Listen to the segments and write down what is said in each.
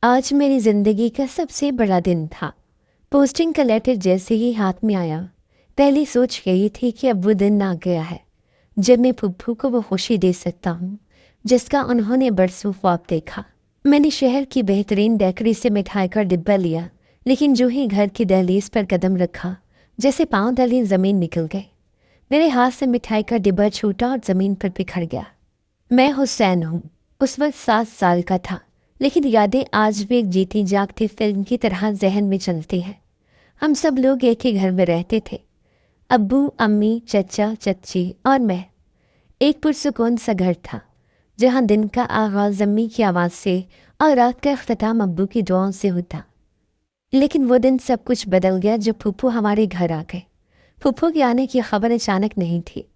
आज मेरी ज़िंदगी का सबसे बड़ा दिन था। पोस्टिंग का लेटर जैसे ही हाथ में आया, पहली सोच यही थी कि अब वो दिन आ गया है जब मैं फुप्पू को वो खुशी दे सकता हूँ जिसका उन्होंने बरसों ख्वाब देखा। मैंने शहर की बेहतरीन बेकरी से मिठाई का डिब्बा लिया, लेकिन जो ही घर की दहलीज पर कदम रखा, जैसे पाँव तले ज़मीन निकल गए। मेरे हाथ से मिठाई का डिब्बा छूटा और ज़मीन पर बिखर गया। मैं हुसैन हूँ। उस वक्त 7 साल का था, लेकिन यादें आज भी एक जीती जागती फिल्म की तरह जहन में चलती हैं। हम सब लोग एक ही घर में रहते थे, अब्बू, अम्मी, चचा, चच्ची और मैं। एक पुरसुकून सा घर था जहाँ दिन का आगाज़ अम्मी की आवाज़ से और रात का अख्ताम अब्बू की दुआओं से होता। लेकिन वो दिन सब कुछ बदल गया जब फूफू हमारे घर आ गए। फूफू के आने की खबर अचानक नहीं थी।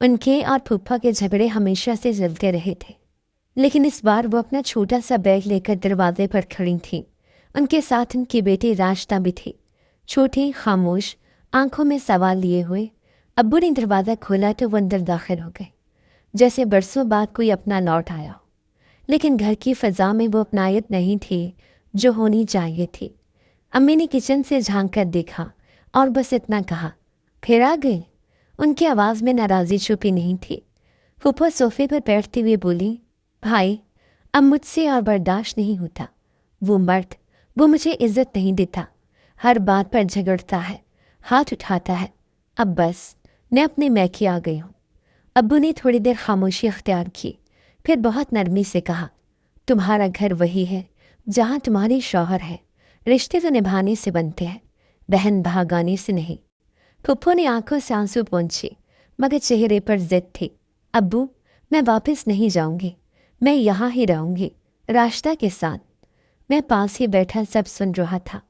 उनके और फूफा के झगड़े हमेशा से चलते रहे थे, लेकिन इस बार वो अपना छोटा सा बैग लेकर दरवाजे पर खड़ी थी। उनके साथ उनकी बेटी राश्ता भी थी, छोटी, खामोश, आंखों में सवाल लिए हुए। अब्बू ने दरवाज़ा खोला तो वो अंदर दाखिल हो गए, जैसे बरसों बाद कोई अपना लौट आया। लेकिन घर की फ़ज़ा में वो अपनायत नहीं थी जो होनी चाहिए थी। अम्मी ने किचन से झांक कर देखा और बस इतना कहा, फिर आ गई। उनकी आवाज़ में नाराज़ी छुपी नहीं थी। फूफा सोफे पर बैठते हुए बोली, भाई, अब मुझसे और बर्दाश्त नहीं होता। वो मर्द, वो मुझे इज्जत नहीं देता, हर बात पर झगड़ता है, हाथ उठाता है। अब बस मैं अपने मैके आ गई हूँ। अब्बू ने थोड़ी देर खामोशी अख्तियार की, फिर बहुत नरमी से कहा, तुम्हारा घर वही है जहाँ तुम्हारी शौहर है। रिश्ते तो निभाने से बनते हैं, बहन भागाने से नहीं। फुप्पो ने आंखों से आंसू पोंछे, मगर चेहरे पर जिद थी। अब्बू, मैं वापस नहीं जाऊंगी, मैं यहाँ ही रहूंगी, राश्ता के साथ। मैं पास ही बैठा सब सुन रहा था।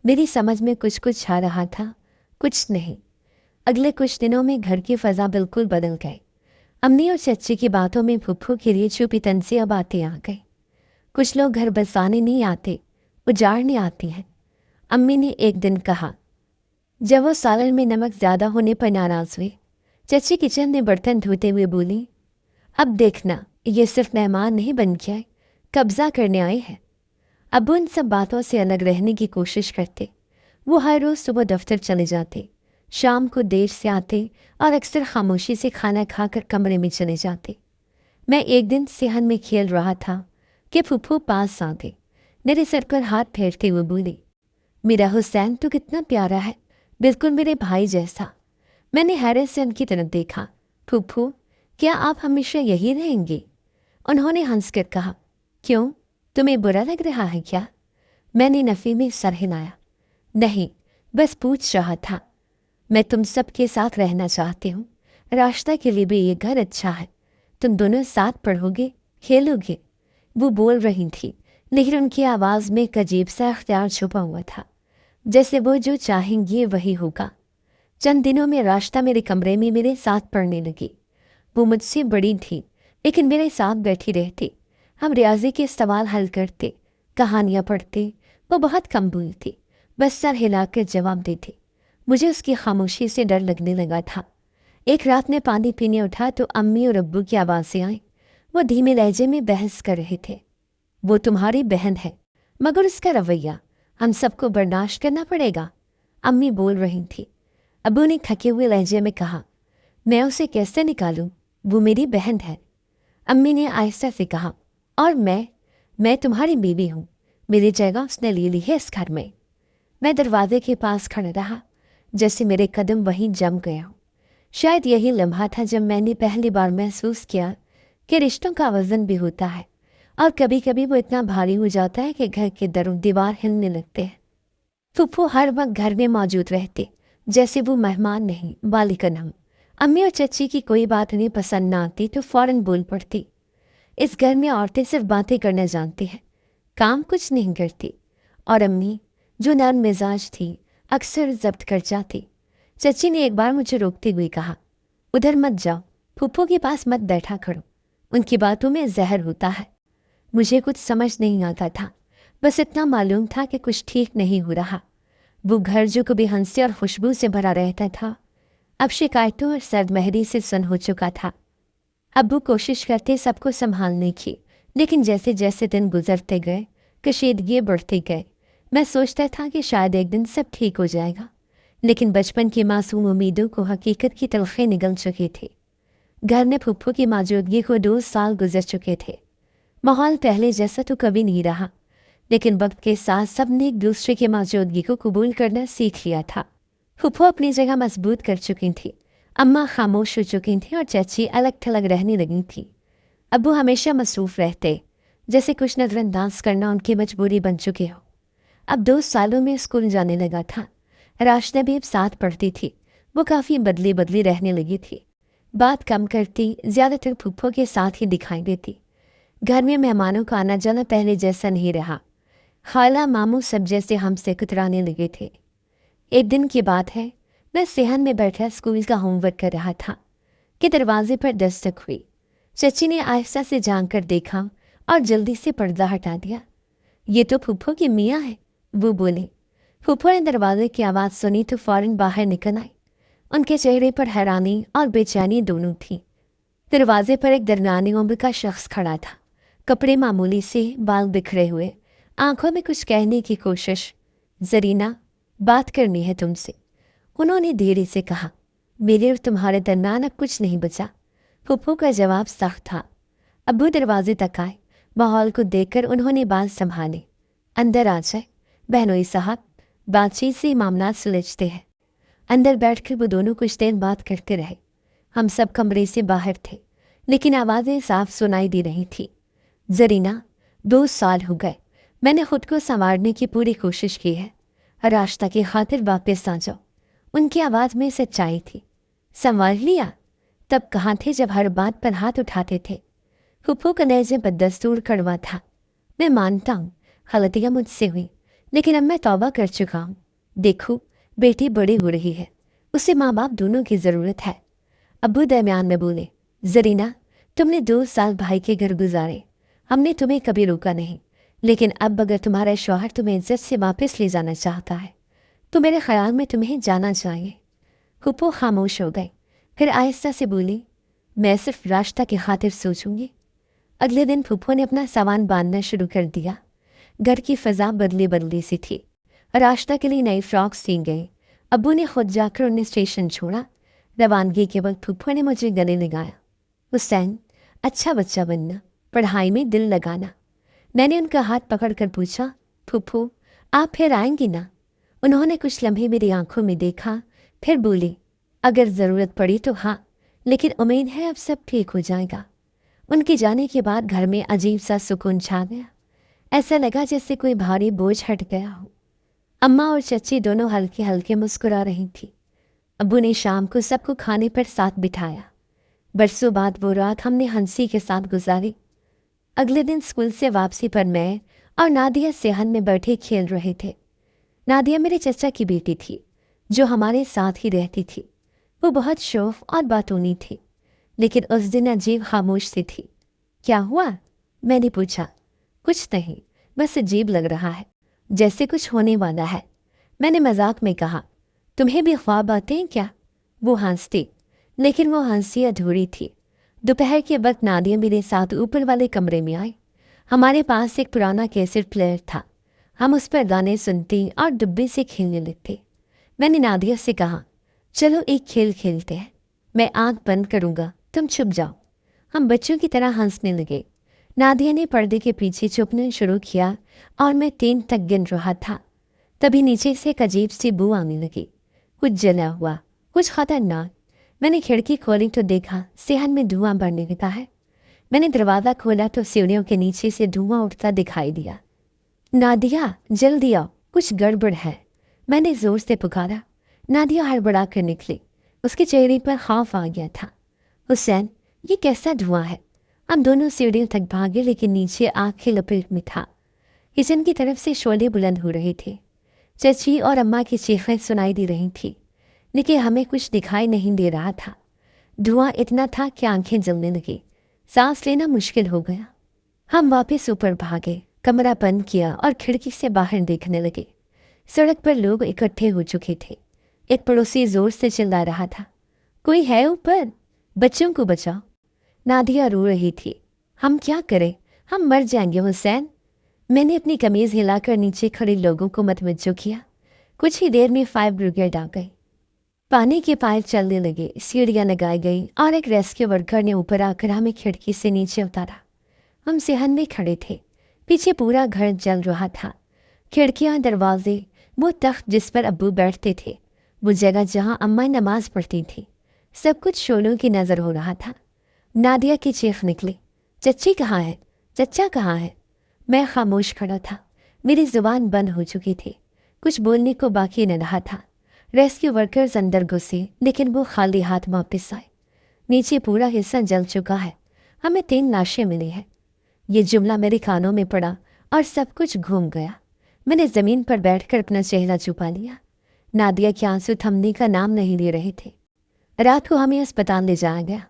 मेरी समझ में कुछ कुछ आ रहा था, कुछ नहीं। अगले कुछ दिनों में घर की फ़ज़ा बिल्कुल बदल गई। अम्मी और चच्ची की बातों में फुप्पो के लिए छुपी तंज़िया बातें आ गई। कुछ लोग घर बसाने नहीं आते, उजाड़ने आती हैं। अम्मी ने एक दिन कहा, जब वो सालन में नमक ज़्यादा होने पर नाराज़ हुए। चच्ची किचन में बर्तन धोते हुए बोली, अब देखना, ये सिर्फ मेहमान नहीं बन के आए, कब्ज़ा करने आए हैं। अब्बू इन सब बातों से अलग रहने की कोशिश करते। वो हर रोज़ सुबह दफ्तर चले जाते, शाम को देर से आते और अक्सर खामोशी से खाना खाकर कमरे में चले जाते। मैं एक दिन सेहन में खेल रहा था कि फूफू पास आ गए। मेरे सर पर हाथ फेरते हुए बोली, मेरा हुसैन तो कितना प्यारा है, बिल्कुल मेरे भाई जैसा। मैंने हैरत से उनकी तरफ देखा। फूफू, क्या आप हमेशा यही रहेंगे? उन्होंने हंसकर कहा, क्यों, तुम्हें बुरा लग रहा है क्या? मैंने नफ़ी में सर हिलाया। नहीं, बस पूछ रहा था। मैं तुम सब के साथ रहना चाहती हूँ। राश्ता के लिए भी ये घर अच्छा है। तुम दोनों साथ पढ़ोगे, खेलोगे। वो बोल रही थी, लेकिन उनकी आवाज़ में एक अजीब सा अख्तियार छुपा हुआ था, जैसे वो जो चाहेंगे वही होगा। चंद दिनों में राश्ता मेरे कमरे में मेरे साथ पढ़ने लगी। वो मुझसे बड़ी थी, लेकिन मेरे साथ बैठी रहती। हम रियाजी के सवाल हल करते, कहानियाँ पढ़ते। वो बहुत कम बोलती, बस सर हिलाकर जवाब देती। मुझे उसकी खामोशी से डर लगने लगा था। एक रात में पानी पीने उठा तो अम्मी और अब्बू की आवाज़ें आईं। वो धीमे लहजे में बहस कर रहे थे। वो तुम्हारी बहन है, मगर उसका रवैया हम सबको बर्दाश्त करना पड़ेगा, अम्मी बोल रही थी। अब्बू ने थके हुए लहजे में कहा, मैं उसे कैसे निकालूं, वो मेरी बहन है। अम्मी ने आहिस्ता से कहा, और मैं तुम्हारी बीवी हूँ, मेरी जगह उसने ले ली है इस घर में। मैं दरवाजे के पास खड़ा रहा, जैसे मेरे कदम वहीं जम गया हूँ। शायद यही लम्हा था जब मैंने पहली बार महसूस किया कि रिश्तों का वज़न भी होता है, और कभी कभी वो इतना भारी हो जाता है कि घर के दरों दीवार हिलने लगते हैं। फूफू हर वक्त घर में मौजूद रहते, जैसे वो मेहमान नहीं, बालिकन हम। अम्मी और चच्ची की कोई बात उन्हें पसंद ना आती तो फ़ौरन बोल पड़ती। इस घर में औरतें सिर्फ बातें करना जानती हैं, काम कुछ नहीं करती। और अम्मी, जो नर्म मिजाज थी, अक्सर जब्त कर जाती। चच्ची ने एक बार मुझे रोकते हुए कहा, उधर मत जाओ, फूफू के पास मत बैठा करो, उनकी बातों में जहर होता है। मुझे कुछ समझ नहीं आता था, बस इतना मालूम था कि कुछ ठीक नहीं हो रहा। वो घर जो कभी हंसी और खुशबू से भरा रहता था, अब शिकायतों और सर्दमहरी से सन हो चुका था। अब्बू कोशिश करते सबको संभालने की, लेकिन जैसे जैसे दिन गुजरते गए, कशीदगी बढ़ते गए। मैं सोचता था कि शायद एक दिन सब ठीक हो जाएगा, लेकिन बचपन की मासूम उम्मीदों को हकीकत की तलखे निगल चुकी थी। घर में फुप्पू की मौजूदगी को 2 साल गुजर चुके थे। माहौल पहले जैसा तो कभी नहीं रहा, लेकिन वक्त के साथ सबने एक दूसरे की मौजूदगी को कबूल करना सीख लिया था। फुप्पू अपनी जगह मजबूत कर चुकी थी, अम्मा खामोश हो चुकी थी और चाची अलग थलग रहने लगी थी। अब्बू हमेशा मसरूफ रहते, जैसे कुछ नजरअंदाज करना उनकी मजबूरी बन चुकी हो। अब 2 सालों में स्कूल जाने लगा था। राशना भी अब साथ पढ़ती थी। वो काफ़ी बदली बदली रहने लगी थी। बात कम करती, ज़्यादातर फूफो के साथ ही दिखाई देती। घर में मेहमानों का आना जाना पहले जैसा नहीं रहा। खाला मामू सब जैसे हमसे कुतराने लगे थे। एक दिन की बात है, मैं सेहन में बैठा स्कूल का होमवर्क कर रहा था कि दरवाजे पर दस्तक हुई। चची ने आहिस्ता से झांक कर देखा और जल्दी से पर्दा हटा दिया। ये तो फूफो की मियाँ है, वो बोले। फूफो ने दरवाजे की आवाज़ सुनी तो फौरन बाहर निकल आई। उनके चेहरे पर हैरानी और बेचैनी दोनों थी। दरवाजे पर एक दरमियानी उम्र का शख्स खड़ा था, कपड़े मामूली से, बाल बिखरे हुए, आंखों में कुछ कहने की कोशिश। जरीना, बात करनी है तुमसे, उन्होंने धीरे से कहा। मेरे और तुम्हारे दरमियान अब कुछ नहीं बचा। फूफो का जवाब सख्त था। अब्बू दरवाजे तक आए। माहौल को देखकर उन्होंने बाल संभाले। अंदर आ जाए बहनोई साहब, बातचीत से मामला सुलझते हैं। अंदर बैठकर वो दोनों कुछ देर बात करते रहे। हम सब कमरे से बाहर थे, लेकिन आवाज़ें साफ सुनाई दे रही थी। जरीना, 2 साल हो गए, मैंने खुद को संवारने की पूरी कोशिश की है। रास्ता की खातिर वापस आ जाओ। उनकी आवाज़ में सच्चाई थी। संवार लिया? तब कहाँ थे जब हर बात पर हाथ उठाते थे? फूफो का लहज़ा बदस्तूर कड़वा था। मैं मानता हूँ गलतियाँ मुझसे हुई, लेकिन अब मैं तौबा कर चुका हूँ। देखो, बेटी बड़ी हो रही है, उसे माँ बाप दोनों की ज़रूरत है। अब्बू दरमियान में बोले। जरीना, तुमने 2 साल भाई के घर गुजारे, हमने तुम्हें कभी रोका नहीं, लेकिन अब अगर तुम्हारा शौहर तुम्हें इज्जत से वापस ले जाना चाहता है तो मेरे ख्याल में तुम्हें जाना चाहिए। फूफो खामोश हो गए, फिर आहिस्ता से बोली, मैं सिर्फ रास्ता की खातिर सोचूंगी। अगले दिन फूफो ने अपना सामान बांधना शुरू कर दिया। घर की फ़ज़ा बदली बदली सी थी। रास्ता के लिए नई फ्रॉक सी गई। अब्बू ने खुद जाकर उन्हें स्टेशन छोड़ा। रवानगी के वक्त फूफो ने मुझे गले लगाया। हुसैन, अच्छा बच्चा बनना, पढ़ाई में दिल लगाना। मैंने उनका हाथ पकड़कर पूछा, फूफो आप फिर आएंगी ना? उन्होंने कुछ लम्हे मेरी आंखों में देखा, फिर बोली, अगर ज़रूरत पड़ी तो हाँ, लेकिन उम्मीद है अब सब ठीक हो जाएगा। उनके जाने के बाद घर में अजीब सा सुकून छा गया। ऐसा लगा जैसे कोई भारी बोझ हट गया हो। अम्मा और चची दोनों हल्के हल्के मुस्कुरा रही थी। अब्बू ने शाम को सबको खाने पर साथ बिठाया। बरसों बाद वो रात हमने हंसी के साथ गुजारी। अगले दिन स्कूल से वापसी पर मैं और नादिया सेहन में बैठे खेल रहे थे। नादिया मेरे चचा की बेटी थी, जो हमारे साथ ही रहती थी। वो बहुत शौफ और बातूनी थी, लेकिन उस दिन अजीब खामोश सी थी। क्या हुआ? मैंने पूछा। कुछ नहीं, बस अजीब लग रहा है, जैसे कुछ होने वाला है। मैंने मजाक में कहा, तुम्हें भी ख्वाब आते हैं क्या? वो हंसती, लेकिन वो हंसी अधूरी थी। दोपहर के वक्त नादिया मेरे साथ ऊपर वाले कमरे में आई। हमारे पास एक पुराना कैसेट प्लेयर था। हम उस पर गाने सुनते और डिब्बे से खेलने लगते। मैंने नादिया से कहा, चलो एक खेल खेलते हैं। मैं आंख बंद करूँगा, तुम छुप जाओ। हम बच्चों की तरह हंसने लगे। नादिया ने पर्दे के पीछे छुपना शुरू किया और मैं 3 तक गिन रहा था। तभी नीचे से एक अजीब सी बू आने लगी। कुछ जला हुआ, कुछ खतरनाक। मैंने खिड़की खोली तो देखा सेहन में धुआं बढ़ने लगा है। मैंने दरवाज़ा खोला तो सीढ़ियों के नीचे से धुआं उठता दिखाई दिया। नादिया, जल्दी आओ, कुछ गड़बड़ है। मैंने ज़ोर से पुकारा। नादिया हड़बड़ा कर निकली। उसके चेहरे पर खौफ आ गया था। हुसैन, ये कैसा धुआं है? हम दोनों सीढ़ियों तक भागे, लेकिन नीचे आग की लपेट में था। किचन की तरफ से शोले बुलंद हो रहे थे। चची और अम्मा की चीखें सुनाई दे रही थी, लेकिन हमें कुछ दिखाई नहीं दे रहा था। धुआं इतना था कि आंखें जलने लगी, सांस लेना मुश्किल हो गया। हम वापस ऊपर भागे, कमरा बंद किया और खिड़की से बाहर देखने लगे। सड़क पर लोग इकट्ठे हो चुके थे। एक पड़ोसी जोर से चिल्ला रहा था, कोई है ऊपर? बच्चों को बचाओ। नादिया रो रही थी। हम क्या करें? हम मर जाएंगे हुसैन। मैंने अपनी कमीज हिलाकर नीचे खड़े लोगों को मतवज्जो किया। कुछ ही देर में फायर ब्रिगेड आ गई। पानी के पाइप चलने लगे, सीढ़ियां लगाई गई और एक रेस्क्यू वर्कर ने ऊपर आकर हमें खिड़की से नीचे उतारा। हम सेहन में खड़े थे। पीछे पूरा घर जल रहा था। खिड़कियां, दरवाजे, वो तख्त जिस पर अब्बू बैठते थे, वो जगह जहां अम्मा नमाज पढ़ती थी, सब कुछ शोलों की नज़र हो रहा था। नादिया की चीख निकली, चच्ची कहाँ है? चच्चा कहाँ है? मैं खामोश खड़ा था। मेरी जुबान बंद हो चुकी थी। कुछ बोलने को बाकी न रहा था। रेस्क्यू वर्कर्स अंदर घुसे, लेकिन वो खाली हाथ वापस आए। नीचे पूरा हिस्सा जल चुका है। हमें 3 लाशें मिली हैं। ये जुमला मेरे कानों में पड़ा और सब कुछ घूम गया। मैंने ज़मीन पर बैठकर अपना चेहरा छुपा लिया। नादिया के आंसू थमने का नाम नहीं ले रहे थे। रात को हमें अस्पताल ले जाया गया।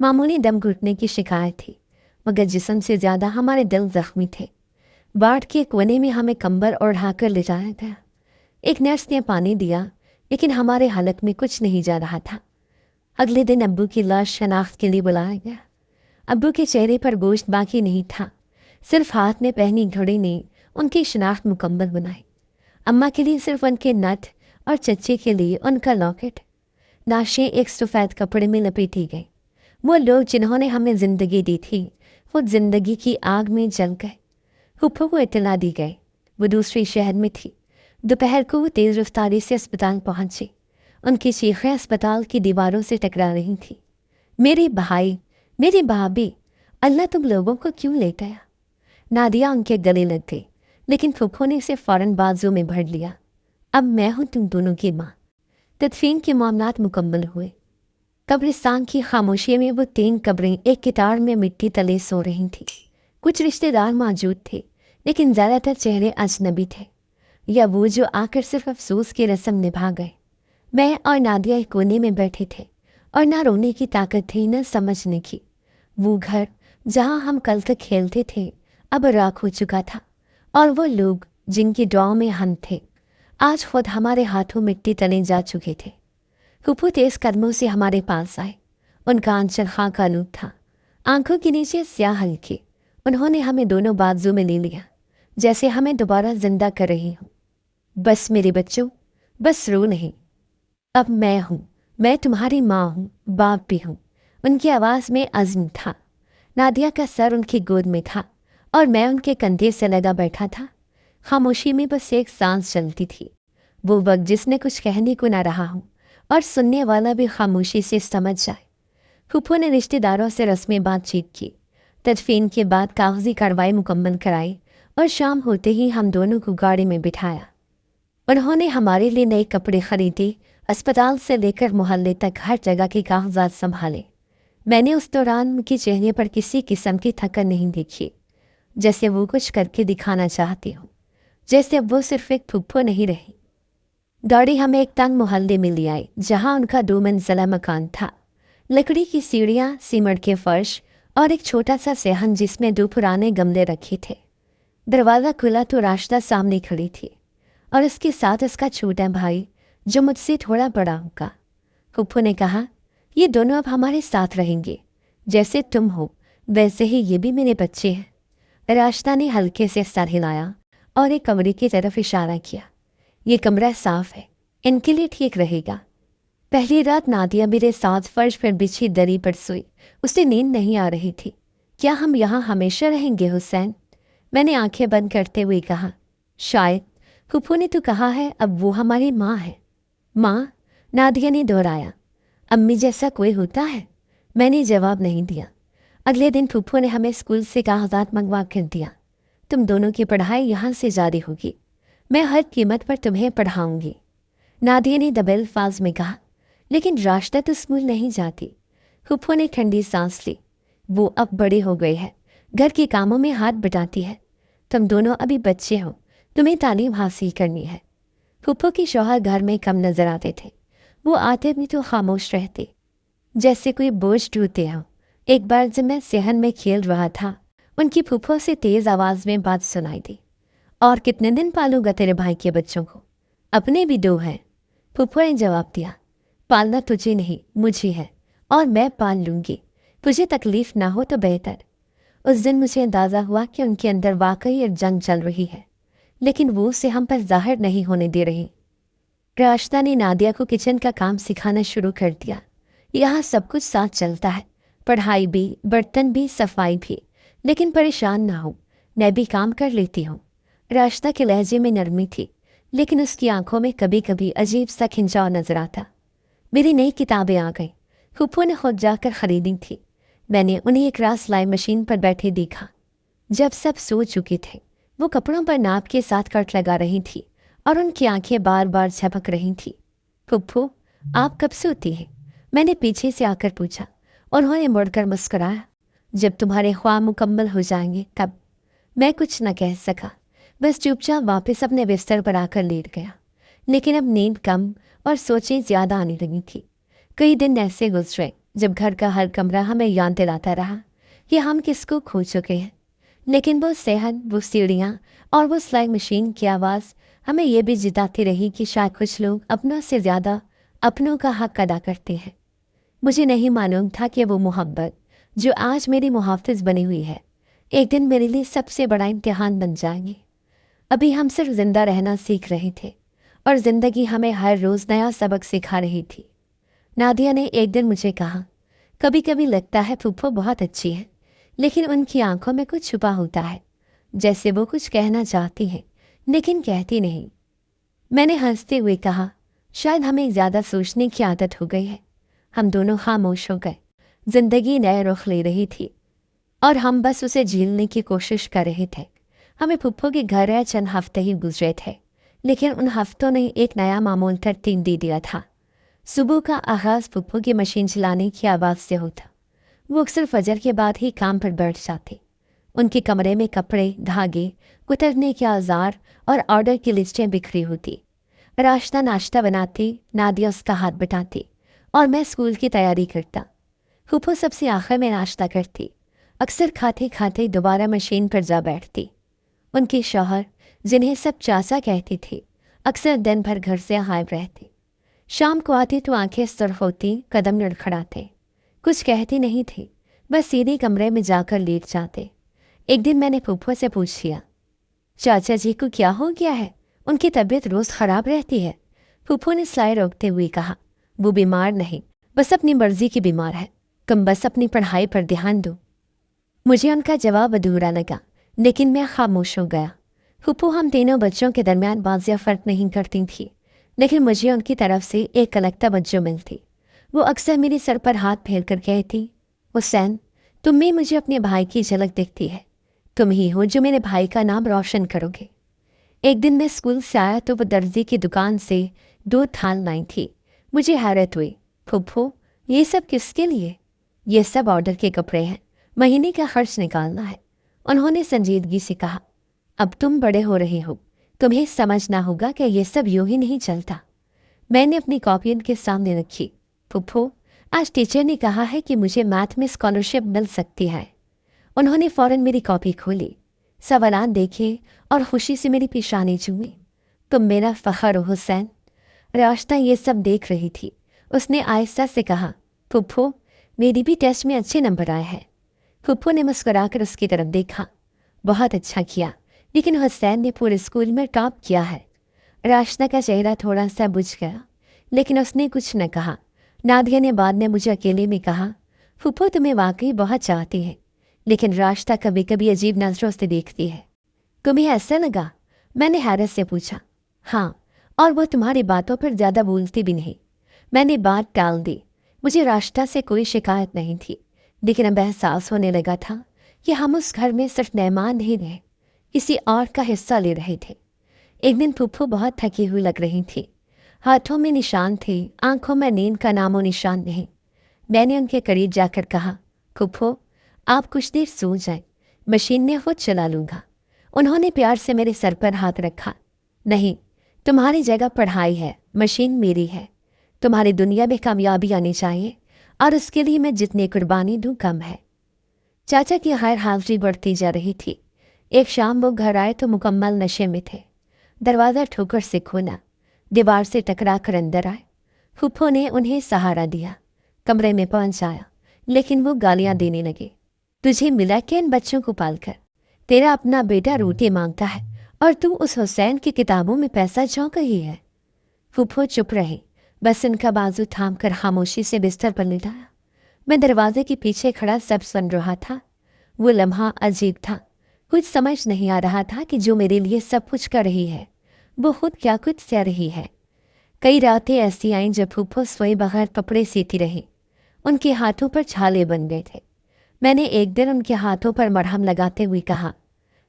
मामूली दम घुटने की शिकायत थी, मगर जिस्म से ज़्यादा हमारे दिल जख्मी थे। वार्ड के कोने में हमें कंबल ओढ़ाकर ले जाया गया। एक नर्स ने पानी दिया, लेकिन हमारे हालत में कुछ नहीं जा रहा था। अगले दिन अब्बू की लाश शनाख्त के लिए बुलाया गया। अब्बू के चेहरे पर गोश्त बाकी नहीं था, सिर्फ हाथ में पहनी घड़ी ने उनकी शनाख्त मुकम्मल बनाई। अम्मा के लिए सिर्फ उनके नथ और चच्चे के लिए उनका लॉकेट। लाशें एक सफ़ेद कपड़े में लपेटी गई। वो लोग जिन्होंने हमें ज़िंदगी दी थी, वो ज़िंदगी की आग में जल गए। फूफो को इत्तला दी गई। वो दूसरे शहर में थी। दोपहर को वो तेज़ रफ्तारी से अस्पताल पहुंची। उनकी चीखें अस्पताल की दीवारों से टकरा रही थी। मेरे भाई, मेरी भाभी, अल्लाह तुम लोगों को क्यों ले गया? नादिया उनके गले लग गई, लेकिन फूफो ने उसे फ़ौरन बाजू में भर लिया। अब मैं हूँ तुम दोनों की माँ। तदफीन के मामलात मुकम्मल हुए। कब्रिस्तान की खामोशी में वो 3 कब्रें एक कितार में मिट्टी तले सो रही थीं। कुछ रिश्तेदार मौजूद थे, लेकिन ज़्यादातर चेहरे अजनबी थे, या वो जो आकर सिर्फ अफसोस की रस्म निभा गए। मैं और नादिया एक कोने में बैठे थे, और ना रोने की ताकत थी न समझने की। वो घर जहाँ हम कल तक खेलते थे अब राख हो चुका था, और वो लोग जिनकी दुआओं में हम थे आज खुद हमारे हाथों मिट्टी तले जा चुके थे। फूफो तेज कदमों से हमारे पास आए। उनका आंचल खां का आलूद था, आंखों के नीचे स्याह हल्की। उन्होंने हमें दोनों बाजू में ले लिया, जैसे हमें दोबारा जिंदा कर रही हूँ। बस मेरे बच्चों, बस रो नहीं। अब मैं हूँ, मैं तुम्हारी माँ हूँ, बाप भी हूँ। उनकी आवाज़ में अज़्म था। नादिया का सर उनकी गोद में था, और मैं उनके कंधे से लगा बैठा था। खामोशी में बस एक सांस चलती थी। वो वक्त जिसने कुछ कहने को ना रहा हूँ, और सुनने वाला भी खामोशी से समझ जाए। फूफो ने रिश्तेदारों से रस्मी बातचीत की। तदफीन के बाद कागजी कार्रवाई मुकम्मल कराई, और शाम होते ही हम दोनों को गाड़ी में बिठाया। उन्होंने हमारे लिए नए कपड़े खरीदे। अस्पताल से लेकर मोहल्ले तक हर जगह के कागजात संभाले। मैंने उस दौरान उनके चेहरे पर किसी किस्म की थकन नहीं देखी, जैसे वो कुछ करके दिखाना चाहती हूँ, जैसे अब वो सिर्फ एक फूफो नहीं रही। गाड़ी हमें एक तंग मोहल्ले में ले आई, जहाँ उनका 2 मंजिला मकान था। लकड़ी की सीढ़ियाँ, सीमेंट के फर्श और एक छोटा सा सेहन जिसमें 2 पुराने गमले रखे थे। दरवाज़ा खुला तो राशिदा सामने खड़ी थी, और उसके साथ उसका छोटा भाई जो मुझसे थोड़ा बड़ा होगा। फूफो ने कहा, ये दोनों अब हमारे साथ रहेंगे। जैसे तुम हो वैसे ही ये भी मेरे बच्चे हैं। राशिदा ने हल्के से सर हिलाया और एक कमरे की तरफ इशारा किया। ये कमरा साफ है, इनके लिए ठीक रहेगा। पहली रात नादिया मेरे साथ फर्श पर बिछी दरी पर सोई। उसे नींद नहीं आ रही थी। क्या हम यहाँ हमेशा रहेंगे हुसैन? मैंने आंखें बंद करते हुए कहा, शायद। फूफो ने तो कहा है अब वो हमारी माँ है। माँ? नादिया ने दोहराया। अम्मी जैसा कोई होता है? मैंने जवाब नहीं दिया। अगले दिन फूफो ने हमें स्कूल से कागजात मंगवा कर दिया। तुम दोनों की पढ़ाई यहाँ से जारी होगी। मैं हर कीमत पर तुम्हें पढ़ाऊंगी, नादिया ने दबे अल्फाज में कहा। लेकिन राशिदा तो स्कूल नहीं जाती। फूफो ने ठंडी सांस ली। वो अब बड़े हो गए हैं, घर के कामों में हाथ बटाती है। तुम दोनों अभी बच्चे हो, तुम्हें तालीम हासिल करनी है। फूफो के शौहर घर में कम नजर आते थे। वो आते भी तो खामोश रहते, जैसे कोई बोझ ढोते हो। एक बार जब मैं सेहन में खेल रहा था, उनकी फूफो से तेज़ आवाज़ में बात सुनाई दी। और कितने दिन पालूंगा तेरे भाई के बच्चों को? अपने भी 2 हैं। फूफो ने जवाब दिया। पालना तुझे नहीं, मुझे है, और मैं पाल लूँगी। तुझे तकलीफ़ ना हो तो बेहतर। उस दिन मुझे अंदाज़ा हुआ कि उनके अंदर वाकई एक जंग चल रही है, लेकिन वो उसे हम पर जाहिर नहीं होने दे रही। राशिदा ने नादिया को किचन का काम सिखाना शुरू कर दिया। यहाँ सब कुछ साथ चलता है, पढ़ाई भी, बर्तन भी, सफाई भी। लेकिन परेशान ना हो, मैं भी काम कर लेती हूँ। राशिदा के लहजे में नरमी थी, लेकिन उसकी आंखों में कभी कभी अजीब सा खिंचाव नजर आता। मेरी नई किताबें आ गईं। फूफो ने खुद जाकर खरीदी थी। मैंने उन्हें एक रात सिलाई मशीन पर बैठे देखा। जब सब सो चुके थे, वो कपड़ों पर नाप के साथ कट लगा रही थी और उनकी आंखें बार बार झपक रही थी। फुप्फो, आप कब सोती हैं? मैंने पीछे से आकर पूछा। उन्होंने मुड़कर मुस्कुराया। जब तुम्हारे ख्वाब मुकम्मल हो जाएंगे तब। मैं कुछ न कह सका, बस चुपचाप वापस अपने बिस्तर पर आकर लेट गया। लेकिन अब नींद कम और सोचें ज़्यादा आने लगी थी। कई दिन ऐसे गुजरे जब घर का हर कमरा हमें याद दिलाता रहा कि हम किसको खो चुके हैं। लेकिन वो सेहत, वो सीढ़ियाँ और वो सिलाई मशीन की आवाज़ हमें ये भी जिताती रही कि शायद कुछ लोग अपनों से ज़्यादा अपनों का हक अदा करते हैं। मुझे नहीं मालूम था कि वो मोहब्बत जो आज मेरी मुहाफ़िज़ बनी हुई है, एक दिन मेरे लिए सबसे बड़ा इम्तिहान बन जाएंगी। अभी हम सिर्फ ज़िंदा रहना सीख रहे थे और ज़िंदगी हमें हर रोज़ नया सबक सिखा रही थी। नादिया ने एक दिन मुझे कहा, कभी कभी लगता है फूफो बहुत अच्छी है, लेकिन उनकी आंखों में कुछ छुपा होता है, जैसे वो कुछ कहना चाहती हैं लेकिन कहती नहीं। मैंने हंसते हुए कहा, शायद हमें ज़्यादा सोचने की आदत हो गई है। हम दोनों खामोश हो गए। जिंदगी नए रुख ले रही थी और हम बस उसे झीलने की कोशिश कर रहे थे। हमें फुप्पो के घर आए चंद हफ्ते ही गुजरे थे, लेकिन उन हफ्तों ने एक नया मामूल तरतीब दे दिया था। सुबह का आगाज़ फुप्पो की मशीन चलाने की आवाज़ से होता। वो अक्सर फजर के बाद ही काम पर बैठ जाते। उनके कमरे में कपड़े, धागे, कुतरने के औजार और ऑर्डर की लिस्टें बिखरी होती। राशिदा नाश्ता बनाती, नादिया उसका हाथ बटाती और मैं स्कूल की तैयारी करता। फुप्पो सबसे आखिर में नाश्ता करती, अक्सर खाते खाते दोबारा मशीन पर जा बैठती। उनके शौहर, जिन्हें सब चाचा कहती थी, अक्सर दिन भर घर से गायब रहते। शाम को आती तो आंखें सुर्ख होती, कदम लड़खड़ाते। कुछ कहती नहीं थी, बस सीधे कमरे में जाकर लेट जाते। एक दिन मैंने फूफो से पूछ लिया, चाचा जी को क्या हो गया है? उनकी तबीयत रोज़ ख़राब रहती है। फूफो ने सिलाई रोकते हुए कहा, वो बीमार नहीं, बस अपनी मर्जी की बीमार है। तुम बस अपनी पढ़ाई पर ध्यान दो। मुझे उनका जवाब अधूरा लगा, लेकिन मैं खामोश हो गया। फूफो हम तीनों बच्चों के दरमियान वाज़िया फ़र्क नहीं करती थी, लेकिन मुझे उनकी तरफ से एक अलग तवज्जो मिलती। वो अक्सर मेरे सर पर हाथ फेर कर कहती, हुसैन, तुम में मुझे अपने भाई की झलक दिखती है। तुम ही हो जो मेरे भाई का नाम रोशन करोगे। एक दिन मैं स्कूल से आया तो वो दर्जी की दुकान से 2 थान लाई थी। मुझे हैरत हुई। फुप्पो, ये सब किसके लिए? ये सब ऑर्डर के कपड़े हैं, महीने का खर्च निकालना है। उन्होंने संजीदगी से कहा, अब तुम बड़े हो रहे हो, तुम्हें समझना होगा कि ये सब यूं ही नहीं चलता। मैंने अपनी कॉपी उनके सामने रखी। फुप्पो, आज टीचर ने कहा है कि मुझे मैथ में स्कॉलरशिप मिल सकती है। उन्होंने फ़ौरन मेरी कॉपी खोली, सवालात देखे और खुशी से मेरी पेशानी छुई। तुम मेरा फ़ख्र हो हुसैन। राशिदा ये सब देख रही थी। उसने आहिस्ता से कहा, फुप्पो, मेरी भी टेस्ट में अच्छे नंबर आए हैं। फुप्पो ने मुस्कुराकर उसकी तरफ देखा। बहुत अच्छा किया, लेकिन हुसैन ने पूरे स्कूल में टॉप किया है। राशिदा का चेहरा थोड़ा सा बुझ गया, लेकिन उसने कुछ न कहा। नादिया ने बाद में मुझे अकेले में कहा, फुप्पो तुम्हें वाकई बहुत चाहती है, लेकिन राशिदा कभी कभी अजीब नज़रों से देखती है। तुम्हें ऐसा लगा? मैंने हैरत से पूछा। हाँ, और वो तुम्हारी बातों पर ज़्यादा बोलती भी नहीं। मैंने बात टाल दी। मुझे राशिदा से कोई शिकायत नहीं थी, लेकिन अब एहसास होने लगा था कि हम उस घर में सिर्फ मेहमान नहीं रहे, किसी और का हिस्सा ले रहे थे। एक दिन फुप्पो बहुत थकी हुई लग रही थी। हाथों में निशान थे, आंखों में नींद का नामो निशान नहीं। मैंने उनके करीब जाकर कहा, फुप्पो, आप कुछ देर सो जाएं, मशीन ने खुद चला लूँगा। उन्होंने प्यार से मेरे सर पर हाथ रखा। नहीं, तुम्हारी जगह पढ़ाई है, मशीन मेरी है। तुम्हारी दुनिया में कामयाबी आनी चाहिए और उसके लिए मैं जितनी कुर्बानी दूँ कम है। चाचा की गैर हाजिरी बढ़ती जा रही थी। एक शाम वो घर आए तो मुकम्मल नशे में थे। दरवाज़ा ठोकर से खोला, दीवार से टकरा कर अंदर आए। फुप्पो ने उन्हें सहारा दिया। कमरे में पहुंच आया, लेकिन वो गालियां देने लगे। तुझे मिला क्या इन बच्चों को पालकर? तेरा अपना बेटा रोटी मांगता है और तू उस हुसैन की किताबों में पैसा झोंक रही है। फूफो चुप रहे, बस उनका बाजू थाम कर खामोशी से बिस्तर पर लिटाया। मैं दरवाजे के पीछे खड़ा सब सुन रहा था। वो लम्हा अजीब था। कुछ समझ नहीं आ रहा था कि जो मेरे लिए सब कुछ कर रही है वो खुद क्या कुछ सह रही है। कई रातें ऐसी आईं जब फूफो सोए बगैर कपड़े सीती रही। उनके हाथों पर छाले बन गए थे। मैंने एक दिन उनके हाथों पर मरहम लगाते हुए कहा,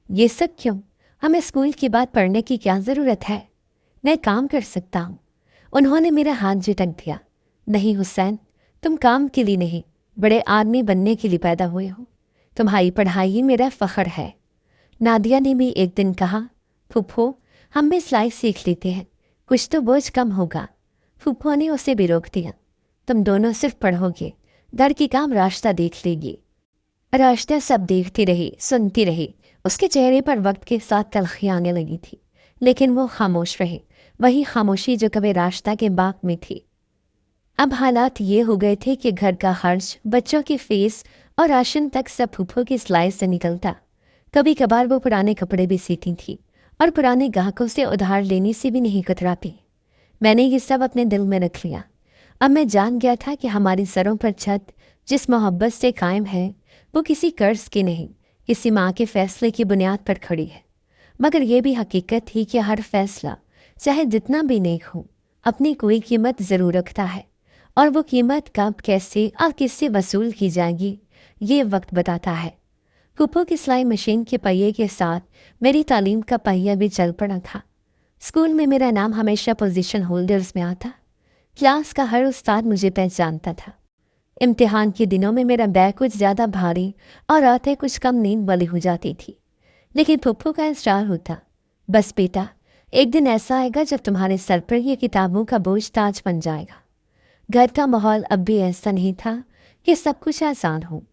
ये सब क्यों? हमें स्कूल की बात पढ़ने की क्या ज़रूरत है? मैं काम कर सकता हूँ। उन्होंने मेरा हाथ झटक दिया। नहीं हुसैन, तुम काम के लिए नहीं, बड़े आदमी बनने के लिए पैदा हुए हो। तुम्हारी पढ़ाई ही मेरा फ़ख्र है। नादिया ने भी एक दिन कहा, फूफो हम भी सिलाई सीख लेते हैं, कुछ तो बोझ कम होगा। फूफो ने उसे भी रोक दिया। तुम दोनों सिर्फ पढ़ोगे, घर की काम रास्ता देख लेगी। रास्ता सब देखती रही, सुनती रही। उसके चेहरे पर वक्त के साथ तलखी आने लगी थी, लेकिन वो खामोश रहे, वही खामोशी जो कभी रास्ता के बाग में थी। अब हालात ये हो गए थे कि घर का खर्च, बच्चों की फीस और राशन तक सब फूफो की सिलाई से निकलता। कभी कभार वो पुराने कपड़े भी सीती थी और पुराने ग्राहकों से उधार लेने से भी नहीं कतराती। मैंने ये सब अपने दिल में रख लिया। अब मैं जान गया था कि हमारी सरों पर छत जिस मोहब्बत से कायम है वो किसी कर्ज की नहीं, किसी माँ के फैसले की बुनियाद पर खड़ी है। मगर यह भी हकीकत थी कि हर फैसला, चाहे जितना भी नेक हो, अपनी कोई कीमत ज़रूर रखता है, और वो कीमत कब, कैसे और किससे वसूल की जाएगी ये वक्त बताता है। फूफो की सिलाई मशीन के पहिए के साथ मेरी तालीम का पहिया भी चल पड़ा था। स्कूल में मेरा नाम हमेशा पोजीशन होल्डर्स में आता। क्लास का हर उस्ताद मुझे पहचानता था। इम्तिहान के दिनों में मेरा बैग कुछ ज़्यादा भारी और रातें कुछ कम नींद वाली हो जाती थी, लेकिन फूफो का इसरार होता, बस बेटा, एक दिन ऐसा आएगा जब तुम्हारे सर पर ये किताबों का बोझ ताज बन जाएगा। घर का माहौल अब भी ऐसा नहीं था कि सब कुछ आसान हो।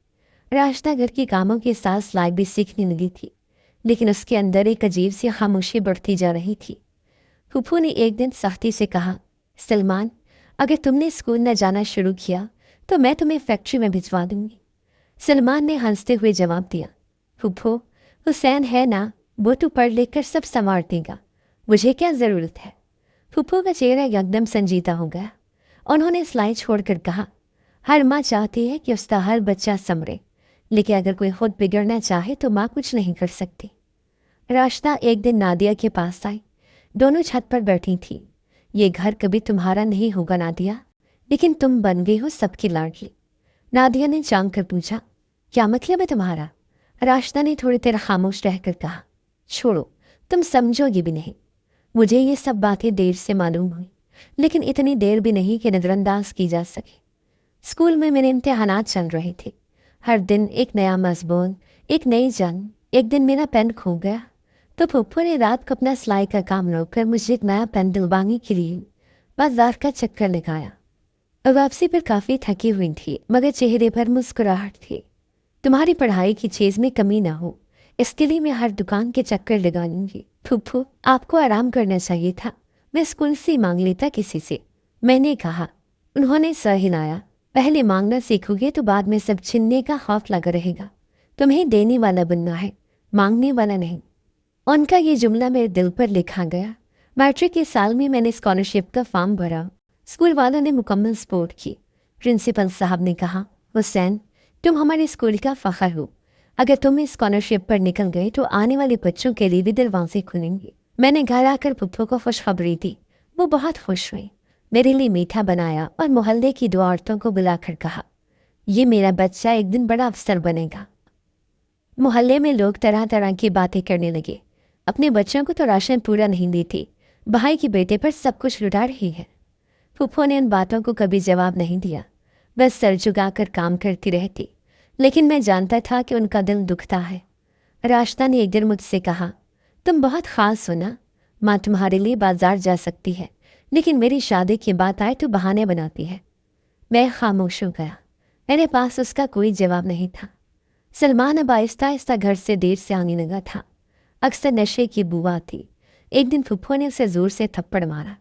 रास्ता घर के कामों के साथ सिलाई भी सीखने लगी थी, लेकिन उसके अंदर एक अजीब सी खामोशी बढ़ती जा रही थी। फूफो ने एक दिन सख्ती से कहा, सलमान, अगर तुमने स्कूल न जाना शुरू किया तो मैं तुम्हें फैक्ट्री में भिजवा दूंगी। सलमान ने हंसते हुए जवाब दिया, फूफो, हुसैन है ना, वो तो पढ़ लिख कर सब संवार देगा, मुझे क्या ज़रूरत है। फूफो का चेहरा एकदम संजीदा हो गया। उन्होंने सिलाई छोड़कर कहा, हर माँ चाहती है कि उसका हर बच्चा संवरे, लेकिन अगर कोई खुद बिगड़ना चाहे तो माँ कुछ नहीं कर सकती। रास्ता एक दिन नादिया के पास आई। दोनों छत पर बैठी थी। ये घर कभी तुम्हारा नहीं होगा नादिया, लेकिन तुम बन गई हो सबकी लाडली। नादिया ने चांग कर पूछा, क्या मतलब है तुम्हारा? रास्ता ने थोड़ी देर खामोश रहकर कहा, छोड़ो, तुम समझोगी भी नहीं। मुझे ये सब बातें देर से मालूम हुई, लेकिन इतनी देर भी नहीं कि नज़रअंदाज की जा सके। स्कूल में मेरे इम्तिहानात चल रहे थे। हर दिन एक नया मजमून, एक नई जंग। एक दिन मेरा पेन खो गया तो फूफो ने रात को अपना सिलाई का काम रोककर मुझे एक नया पेन दिलवाने के लिए बाजार का चक्कर लगाया। वापसी पर काफ़ी थकी हुई थी, मगर चेहरे पर मुस्कुराहट थी। तुम्हारी पढ़ाई की चीज़ में कमी ना हो, इसके लिए मैं हर दुकान के चक्कर लगा लूँगी। फूफो, आपको आराम करना चाहिए था, मैं स्कूल से मांग लेता किसी से, मैंने कहा। उन्होंने सर हिलाया। पहले मांगना सीखोगे तो बाद में सब छीनने का खौफ लगा रहेगा। तुम्हें देने वाला बनना है, मांगने वाला नहीं। उनका ये जुमला मेरे दिल पर लिखा गया। मैट्रिक के साल में मैंने स्कॉलरशिप का फॉर्म भरा। स्कूल वालों ने मुकम्मल सपोर्ट की। प्रिंसिपल साहब ने कहा, हुसैन, तुम हमारे स्कूल का फ़ख्र हो। अगर तुम इस स्कॉलरशिप पर निकल गए तो आने वाले बच्चों के लिए भी दरवाजे खुलेंगे। मैंने घर आकर फूफो को खुशखबरी दी। वो बहुत खुश हुई, मेरे लिए मीठा बनाया और मोहल्ले की 2 औरतों को बुलाकर कहा, ये मेरा बच्चा एक दिन बड़ा अफसर बनेगा। मोहल्ले में लोग तरह तरह की बातें करने लगे। अपने बच्चों को तो राशन पूरा नहीं देती, भाई के बेटे पर सब कुछ लुटा रही है। फूफो ने उन बातों को कभी जवाब नहीं दिया, बस सर झुकाकर काम करती रहती। लेकिन मैं जानता था कि उनका दिल दुखता है। रास्ता ने एक दिन मुझसे कहा, तुम बहुत ख़ास हो ना, माँ तुम्हारे लिए बाजार जा सकती है, लेकिन मेरी शादी की बात आए तो बहाने बनाती है। मैं खामोश हो गया। मेरे पास उसका कोई जवाब नहीं था। सलमान अब आहिस्ता आहिस्ता घर से देर से आने लगा था। अक्सर नशे की बू आती। एक दिन फूफो ने उसे ज़ोर से थप्पड़ मारा।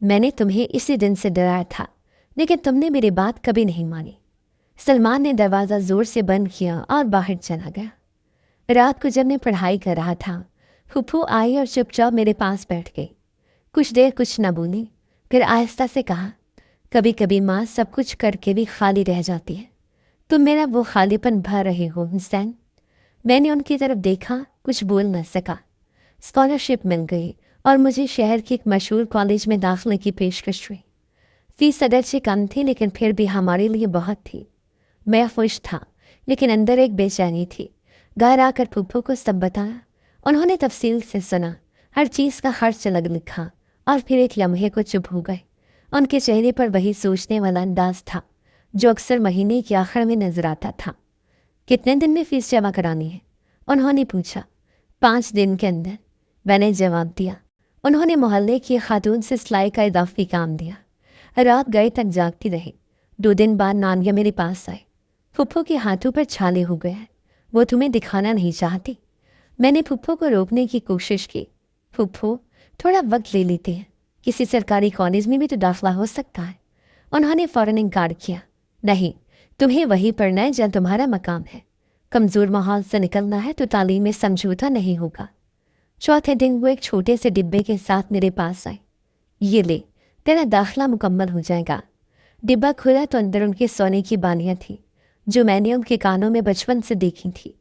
मैंने तुम्हें इसी दिन से डराया था, लेकिन तुमने मेरी बात कभी नहीं मानी। सलमान ने दरवाज़ा ज़ोर से बंद किया और बाहर चला गया। रात को जब मैं पढ़ाई कर रहा था, फूफू आई और चुपचाप मेरे पास बैठ गई। कुछ देर कुछ न बोली, फिर आहिस्ता से कहा, कभी कभी माँ सब कुछ करके भी खाली रह जाती है। तुम मेरा वो खालीपन भर रहे हो हुसैन। मैंने उनकी तरफ देखा, कुछ बोल न सका। स्कॉलरशिप मिल गई और मुझे शहर के एक मशहूर कॉलेज में दाखिले की पेशकश हुई। फीस अगरचे कम थी, लेकिन फिर भी हमारे लिए बहुत थी। मैं खुश था, लेकिन अंदर एक बेचैनी थी। घर आकर फूफू को सब बताया। उन्होंने तफसील से सुना, हर चीज़ का खर्च अलग लिखा और फिर एक लम्हे को चुप हो गए। उनके चेहरे पर वही सोचने वाला अंदाज था जो अक्सर महीने के आखिर में नजर आता था। कितने दिन में फ़ीस जमा करानी है? उन्होंने पूछा। 5 दिन के अंदर, मैंने जवाब दिया। उन्होंने मोहल्ले की खातून से सिलाई का इजाफी काम दिया। रात गए तक जागती रही। 2 दिन बाद नानिया मेरे पास आए। फुप्पो के हाथों पर छाले हो गए हैं, वो तुम्हें दिखाना नहीं चाहती। मैंने फुप्पो को रोकने की कोशिश की। फुप्पो, थोड़ा वक्त ले लेते हैं, किसी सरकारी कॉलेज में भी तो दाखिला हो सकता है। उन्होंने फ़ौरन इनकार किया। नहीं, तुम्हें वही पढ़ना है जहाँ तुम्हारा मकाम है। कमज़ोर माहौल से निकलना है तो तालीम में समझौता नहीं होगा। चौथे दिन वो एक छोटे से डिब्बे के साथ मेरे पास आए। ये ले, तेरा दाखिला मुकम्मल हो जाएगा। डिब्बा खुला तो अंदर उनके सोने की बालियाँ थीं जो मैंने उनके कानों में बचपन से देखी थी।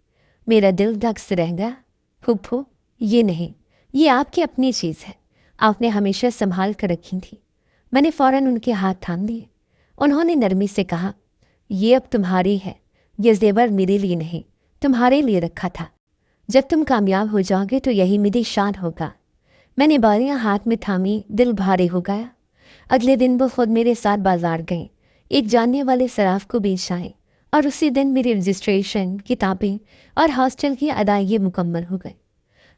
मेरा दिल धक से रह गया। फुप्पो, ये नहीं, ये आपकी अपनी चीज़ है, आपने हमेशा संभाल कर रखी थी। मैंने फ़ौरन उनके हाथ थाम लिए। उन्होंने नरमी से कहा, ये अब तुम्हारी है। ये जेवर मेरे लिए नहीं, तुम्हारे लिए रखा था। जब तुम कामयाब हो जाओगे तो यही मेरी शान होगा। मैंने बालियाँ हाथ में थामी, दिल भारी हो गया। अगले दिन वो खुद मेरे साथ बाजार गए, एक जानने वाले सराफ को बेच आए और उसी दिन मेरी रजिस्ट्रेशन, किताबें और हॉस्टल की अदायगी मुकम्मल हो गई।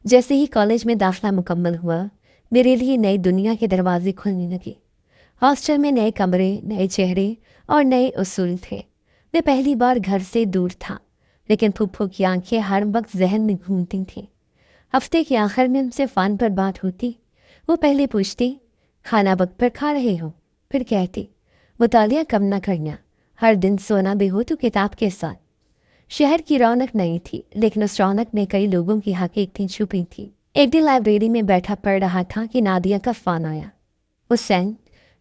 जैसे ही कॉलेज में दाखिला मुकम्मल हुआ, मेरे लिए नई दुनिया के दरवाजे खुलने लगे। हॉस्टल में नए कमरे, नए चेहरे और नए उसूल थे। मैं पहली बार घर से दूर था, लेकिन फुप्पो की आंखें हर वक्त जहन में घूमती थीं। हफ्ते के आखिर में उनसे फ़ोन पर बात होती। वो पहले पूछती, खाना वक्त पर खा रहे हो? फिर कहती, मुतालिया कम ना करना, हर दिन सोना भी हो तो किताब के साथ। शहर की रौनक नहीं थी, लेकिन उस रौनक में कई लोगों की हकीकतें छुपी थी। एक दिन लाइब्रेरी में बैठा पढ़ रहा था कि नादिया का फ़ोन आया। हुसैन,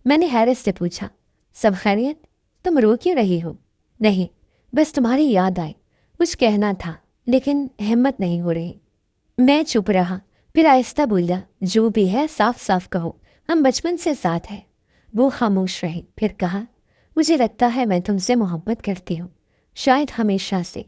मैंने हैरत से पूछा, सब खैरियत? तुम रो क्यों रही हो? नहीं, बस तुम्हारी याद आई, कुछ कहना था लेकिन हिम्मत नहीं हो रही। मैं चुप रहा, फिर आहिस्ता बोला, जो भी है साफ साफ कहो, हम बचपन से साथ हैं। वो खामोश रही, फिर कहा, मुझे लगता है मैं तुमसे मोहब्बत करती हूँ, शायद हमेशा से।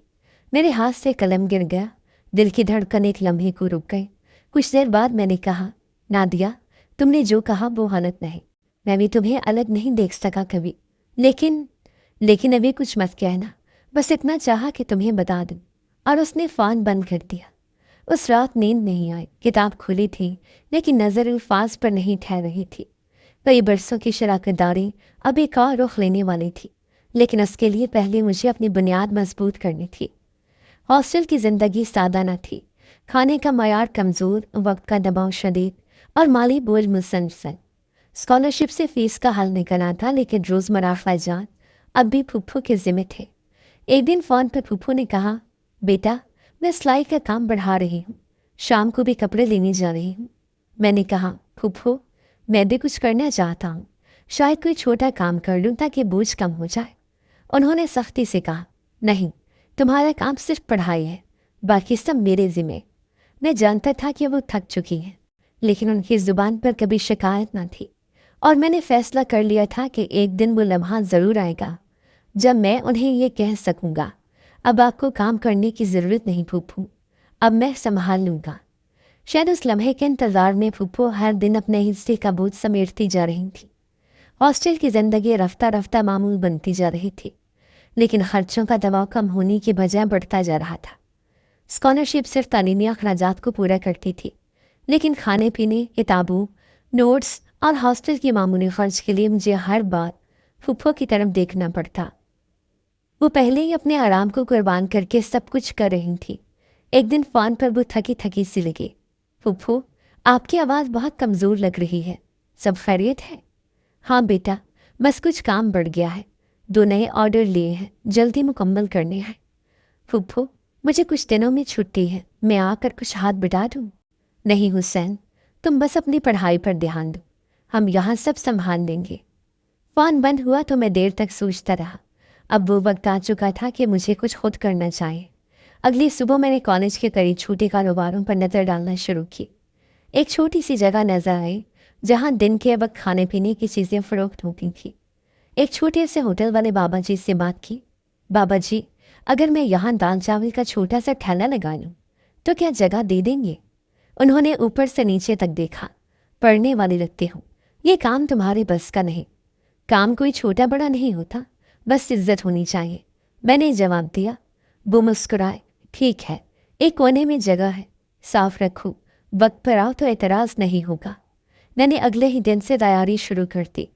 मेरे हाथ से कलम गिर गया, दिल की धड़कन एक लम्हे को रुक गई। कुछ देर बाद मैंने कहा, नादिया, तुमने जो कहा वो गलत नहीं, मैं भी तुम्हें अलग नहीं देख सका कभी, लेकिन अभी कुछ मत कहना, बस इतना चाहा कि तुम्हें बता दूं। और उसने फ़ोन बंद कर दिया। उस रात नींद नहीं आई। किताब खुली थी, लेकिन नज़र अल्फाज पर नहीं ठहर रही थी। कई बरसों की शराकतदारी अब एक और रुख लेने वाली थी, लेकिन उसके लिए पहले मुझे अपनी बुनियाद मजबूत करनी थी। हॉस्टल की ज़िंदगी सादा न थी, खाने का मयार कमज़ोर, वक्त का दबाव शदीद और माली बोझ मुसलसल। स्कॉलरशिप से फ़ीस का हल निकला था, लेकिन रोज़मर्रा ख़र्चात अब भी फूफू के ज़िम्मे थे। एक दिन फ़ोन पर फूफू ने कहा, बेटा, मैं सिलाई का काम बढ़ा रही हूँ, शाम को भी कपड़े लेने जा रही हूँ। मैंने कहा, फूफू, मैं भी कुछ करना चाहता हूँ, शायद कोई छोटा काम कर लूँ ताकि बोझ कम हो जाए। उन्होंने सख्ती से कहा, नहीं, तुम्हारा काम सिर्फ पढ़ाई है, बाकी सब मेरे ज़िम्मे। मैं जानता था कि वो थक चुकी हैं, लेकिन उनकी ज़ुबान पर कभी शिकायत न थी, और मैंने फ़ैसला कर लिया था कि एक दिन वो लम्हा ज़रूर आएगा जब मैं उन्हें ये कह सकूँगा, अब आपको काम करने की ज़रूरत नहीं फूफू, अब मैं संभाल लूँगा। शायद उस लम्हे के इंतज़ार में फूफू हर दिन अपने हिस्से का बोझ समेटती जा रही थी। हॉस्टल की ज़िंदगी रफ्ता रफ्ता मामूल बनती जा रही थी, लेकिन खर्चों का दबाव कम होने की बजाय बढ़ता जा रहा था। स्कॉलरशिप सिर्फ तालीमी अखराजात को पूरा करती थी, लेकिन खाने पीने, किताबों, नोट्स और हॉस्टल की मामूली खर्च के लिए मुझे हर बार फूफो की तरफ देखना पड़ता। वो पहले ही अपने आराम को कुर्बान करके सब कुछ कर रही थी। एक दिन फ़ोन पर वो थकी थकी सी लगी। फूफो, आपकी आवाज़ बहुत कमज़ोर लग रही है, सब खैरियत है? हाँ बेटा, बस कुछ काम बढ़ गया है, 2 नए ऑर्डर लिए हैं, जल्दी मुकम्मल करने हैं। फूफो, मुझे कुछ दिनों में छुट्टी है, मैं आकर कुछ हाथ बटा दूँ? नहीं हुसैन, तुम बस अपनी पढ़ाई पर ध्यान दो, हम यहाँ सब संभाल लेंगे। फ़ोन बंद हुआ तो मैं देर तक सोचता रहा। अब वो वक्त आ चुका था कि मुझे कुछ खुद करना चाहिए। अगली सुबह मैंने कॉलेज के करीब छोटे कारोबारों पर नज़र डालना शुरू की। एक छोटी सी जगह नज़र आई जहाँ दिन के वक्त खाने पीने की चीज़ें फ़रोख्त होती थी। एक छोटे से होटल वाले बाबा जी से बात की। बाबा जी, अगर मैं यहाँ दाल चावल का छोटा सा ठेला लगा लूँ तो क्या जगह दे देंगे? उन्होंने ऊपर से नीचे तक देखा। पढ़ने वाली लगते हो, ये काम तुम्हारे बस का नहीं। काम कोई छोटा बड़ा नहीं होता, बस इज्जत होनी चाहिए, मैंने जवाब दिया। वो मुस्कुराए। ठीक है, एक कोने में जगह है, साफ रखो, वक्त पर आओ तो एतराज़ नहीं होगा। मैंने अगले ही दिन से तैयारी शुरू कर दी।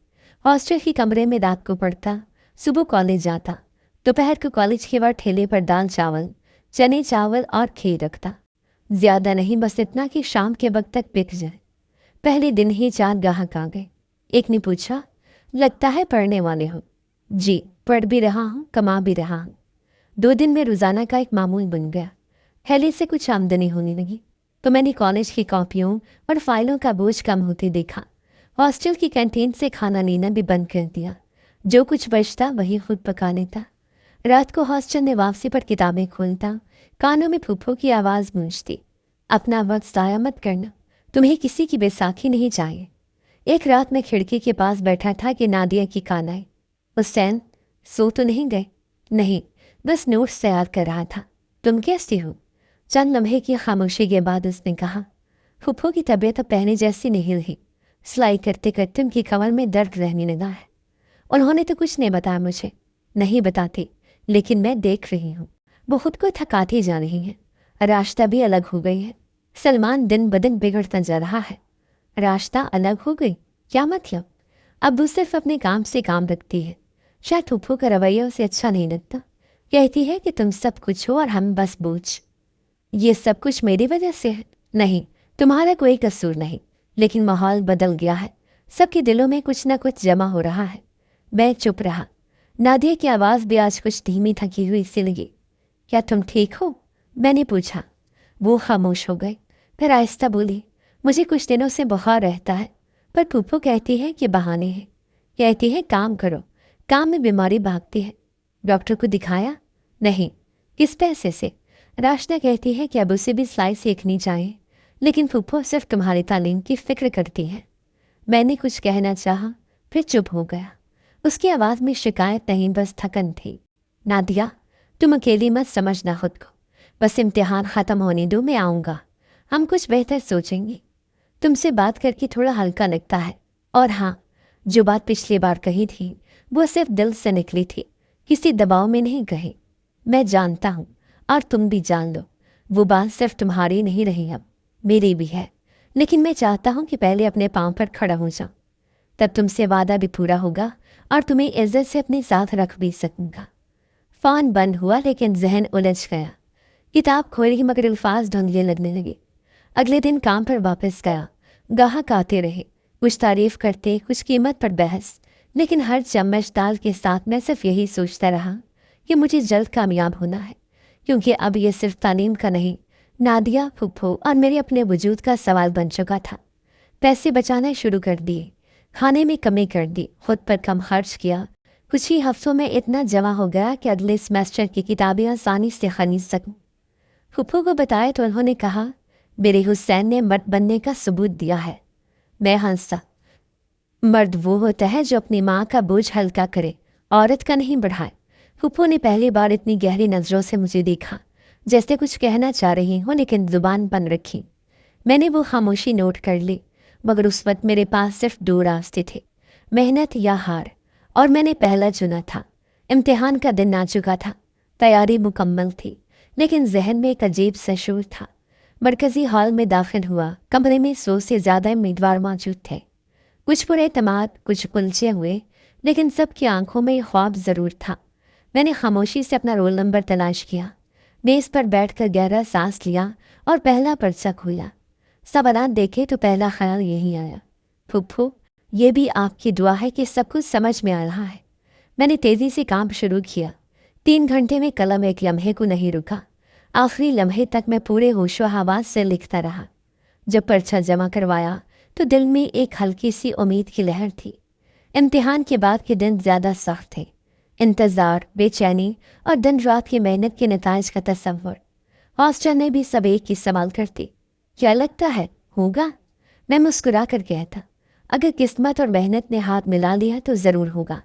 हॉस्टल के कमरे में रात को पढ़ता, सुबह कॉलेज जाता, दोपहर को कॉलेज के बाद ठेले पर दाल चावल, चने चावल और खीर रखता। ज़्यादा नहीं, बस इतना कि शाम के वक्त तक बिक जाए। पहले दिन ही 4 ग्राहक आ गए। एक ने पूछा, लगता है पढ़ने वाले हो? जी, पढ़ भी रहा हूँ, कमा भी रहा हूँ। 2 दिन में रोज़ाना का एक मामूल बन गया। थैले से कुछ आमदनी होने लगी तो मैंने कॉलेज की कॉपियों और फाइलों का बोझ कम होते देखा। हॉस्टल की कैंटीन से खाना लेना भी बंद कर दिया। जो कुछ बचता वही खुद पका लेता। रात को हॉस्टल में वापसी पर किताबें खोलता, कानों में फूफो की आवाज़ गूंजती। अपना वक्त ज़ाया मत करना, तुम्हें किसी की बैसाखी नहीं चाहिए। एक रात मैं खिड़की के पास बैठा था कि नादिया की कान आई। हुसैन, सो तो नहीं गए? नहीं, बस नोट्स तैयार कर रहा था। तुम कैसी हो? चंद लम्हे की खामोशी के बाद उसने कहा, फूफो की तबीयत अब पहले जैसी नहीं रही। सिलाई करते करते उनकी कमर में दर्द रहने लगा है। उन्होंने तो कुछ नहीं बताया मुझे। नहीं बताती, लेकिन मैं देख रही हूँ वो खुद को थकाती जा रही हैं। रास्ता भी अलग हो गई है। सलमान दिन ब दिन बिगड़ता जा रहा है। रास्ता अलग हो गई, क्या मतलब? अब वो सिर्फ अपने काम से काम रखती है। शायद फूफो का रवैया उसे अच्छा नहीं लगता। कहती है कि तुम सब कुछ हो और हम बस बोझ। ये सब कुछ मेरी वजह से है? नहीं, तुम्हारा कोई कसूर नहीं, लेकिन माहौल बदल गया है। सबके दिलों में कुछ न कुछ जमा हो रहा है। मैं चुप रहा। नादिया की आवाज़ भी आज कुछ धीमी थकी हुई सी लगी। क्या तुम ठीक हो? मैंने पूछा। वो खामोश हो गए। फिर आहिस्ता बोली, मुझे कुछ दिनों से बुखार रहता है, पर फूफो कहती है कि बहाने हैं। कहती है काम करो, काम में बीमारी भागती है। डॉक्टर को दिखाया? नहीं। किस पैसे से? राशना कहती है कि अब उसे भी सिलाई सीखनी चाहिए, लेकिन फूफो सिर्फ तुम्हारी तालीम की फ़िक्र करती है। मैंने कुछ कहना चाहा, फिर चुप हो गया। उसकी आवाज़ में शिकायत नहीं, बस थकन थी। नादिया, तुम अकेली मत समझना खुद को। बस इम्तिहान ख़त्म होने दो, मैं आऊँगा, हम कुछ बेहतर सोचेंगे। तुमसे बात करके थोड़ा हल्का लगता है। और हाँ, जो बात पिछली बार कही थी वो सिर्फ दिल से निकली थी, किसी दबाव में नहीं कही। मैं जानता हूँ और तुम भी जान लो, वो बात सिर्फ तुम्हारी नहीं रही, अब मेरी भी है। लेकिन मैं चाहता हूँ कि पहले अपने पाँव पर खड़ा हो जाऊँ, तब तुमसे वादा भी पूरा होगा और तुम्हें इज्जत से अपने साथ रख भी सकूँगा। फ़ोन बंद हुआ लेकिन जहन उलझ गया। किताब खोली मगर अल्फाज धुंधले लगने लगे। अगले दिन काम पर वापस गया। ग्राहक आते रहे, कुछ तारीफ करते, कुछ कीमत पर बहस, लेकिन हर चम्मच दाल के साथ मैं सिर्फ यही सोचता रहा कि मुझे जल्द कामयाब होना है, क्योंकि अब ये सिर्फ तालीम का नहीं, नादिया, फूफो और मेरे अपने वजूद का सवाल बन चुका था। पैसे बचाना शुरू कर दिए, खाने में कमी कर दी, खुद पर कम खर्च किया। कुछ ही हफ्तों में इतना जमा हो गया कि अगले सेमेस्टर की किताबें आसानी से खरीद सकूं। फूफो को बताया तो उन्होंने कहा, मेरे हुसैन ने मर्द बनने का सबूत दिया है। मैं हंसा। मर्द वो होता है जो अपनी माँ का बोझ हल्का करे, औरत का नहीं बढ़ाए। फूफो ने पहली बार इतनी गहरी नज़रों से मुझे देखा, जैसे कुछ कहना चाह रही हूँ लेकिन ज़ुबान बंद रखी। मैंने वो खामोशी नोट कर ली, मगर उस वक्त मेरे पास सिर्फ 2 रास्ते थे, मेहनत या हार, और मैंने पहला चुना था। इम्तिहान का दिन आ चुका था, तैयारी मुकम्मल थी, लेकिन जहन में एक अजीब सा शूर था। मरकज़ी हॉल में दाखिल हुआ। कमरे में 100 से ज़्यादा उम्मीदवार मौजूद थे। कुछ पुरएतमाद, कुछ उलझे हुए, लेकिन सबकी आंखों में ख्वाब ज़रूर था। मैंने खामोशी से अपना रोल नंबर तलाश किया, मेज़ पर बैठकर गहरा सांस लिया और पहला पर्चा खोला। सवालात देखे तो पहला ख्याल यही आया, फूफो, ये भी आपकी दुआ है कि सब कुछ समझ में आ रहा है। मैंने तेजी से काम शुरू किया। 3 घंटे में कलम एक लम्हे को नहीं रुका। आखिरी लम्हे तक मैं पूरे होशो हवास से लिखता रहा। जब पर्चा जमा करवाया तो दिल में एक हल्की सी उम्मीद की लहर थी। इम्तिहान के बाद के दिन ज़्यादा सख्त थे। इंतज़ार, बेचैनी और दिन रात की मेहनत के नताइज का तस्वर। हॉस्टल ने भी सब एक ही सवाल करती, क्या लगता है होगा? मैं मुस्कुरा कर कहता, अगर किस्मत और मेहनत ने हाथ मिला लिया तो ज़रूर होगा।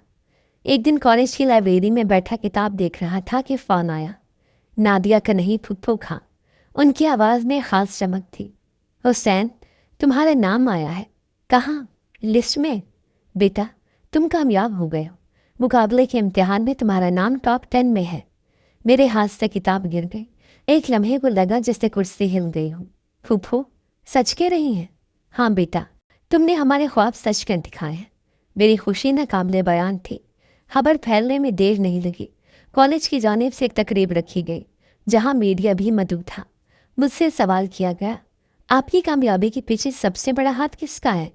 एक दिन कॉलेज की लाइब्रेरी में बैठा किताब देख रहा था कि फ़ोन आया। नादिया का नहीं, फुप्पो खां। उनकी आवाज़ में ख़ास चमक थी। हुसैन, तुम्हारा नाम आया है। कहाँ? लिस्ट में। बेटा, तुम कामयाब हो गए हो। मुकाबले के इम्तिहान में तुम्हारा नाम टॉप 10 में है। मेरे हाथ से किताब गिर गई। एक लम्हे को लगा जैसे कुर्सी हिल गई हो। फूफो, सच कह रही हैं? हाँ बेटा, तुमने हमारे ख्वाब सच कर दिखाए हैं। मेरी खुशी नाकाबिले बयान थी। खबर फैलने में देर नहीं लगी। कॉलेज की जानिब से एक तकरीब रखी गई जहाँ मीडिया भी मौजूद था। मुझसे सवाल किया गया, आपकी कामयाबी के पीछे सबसे बड़ा हाथ किसका है?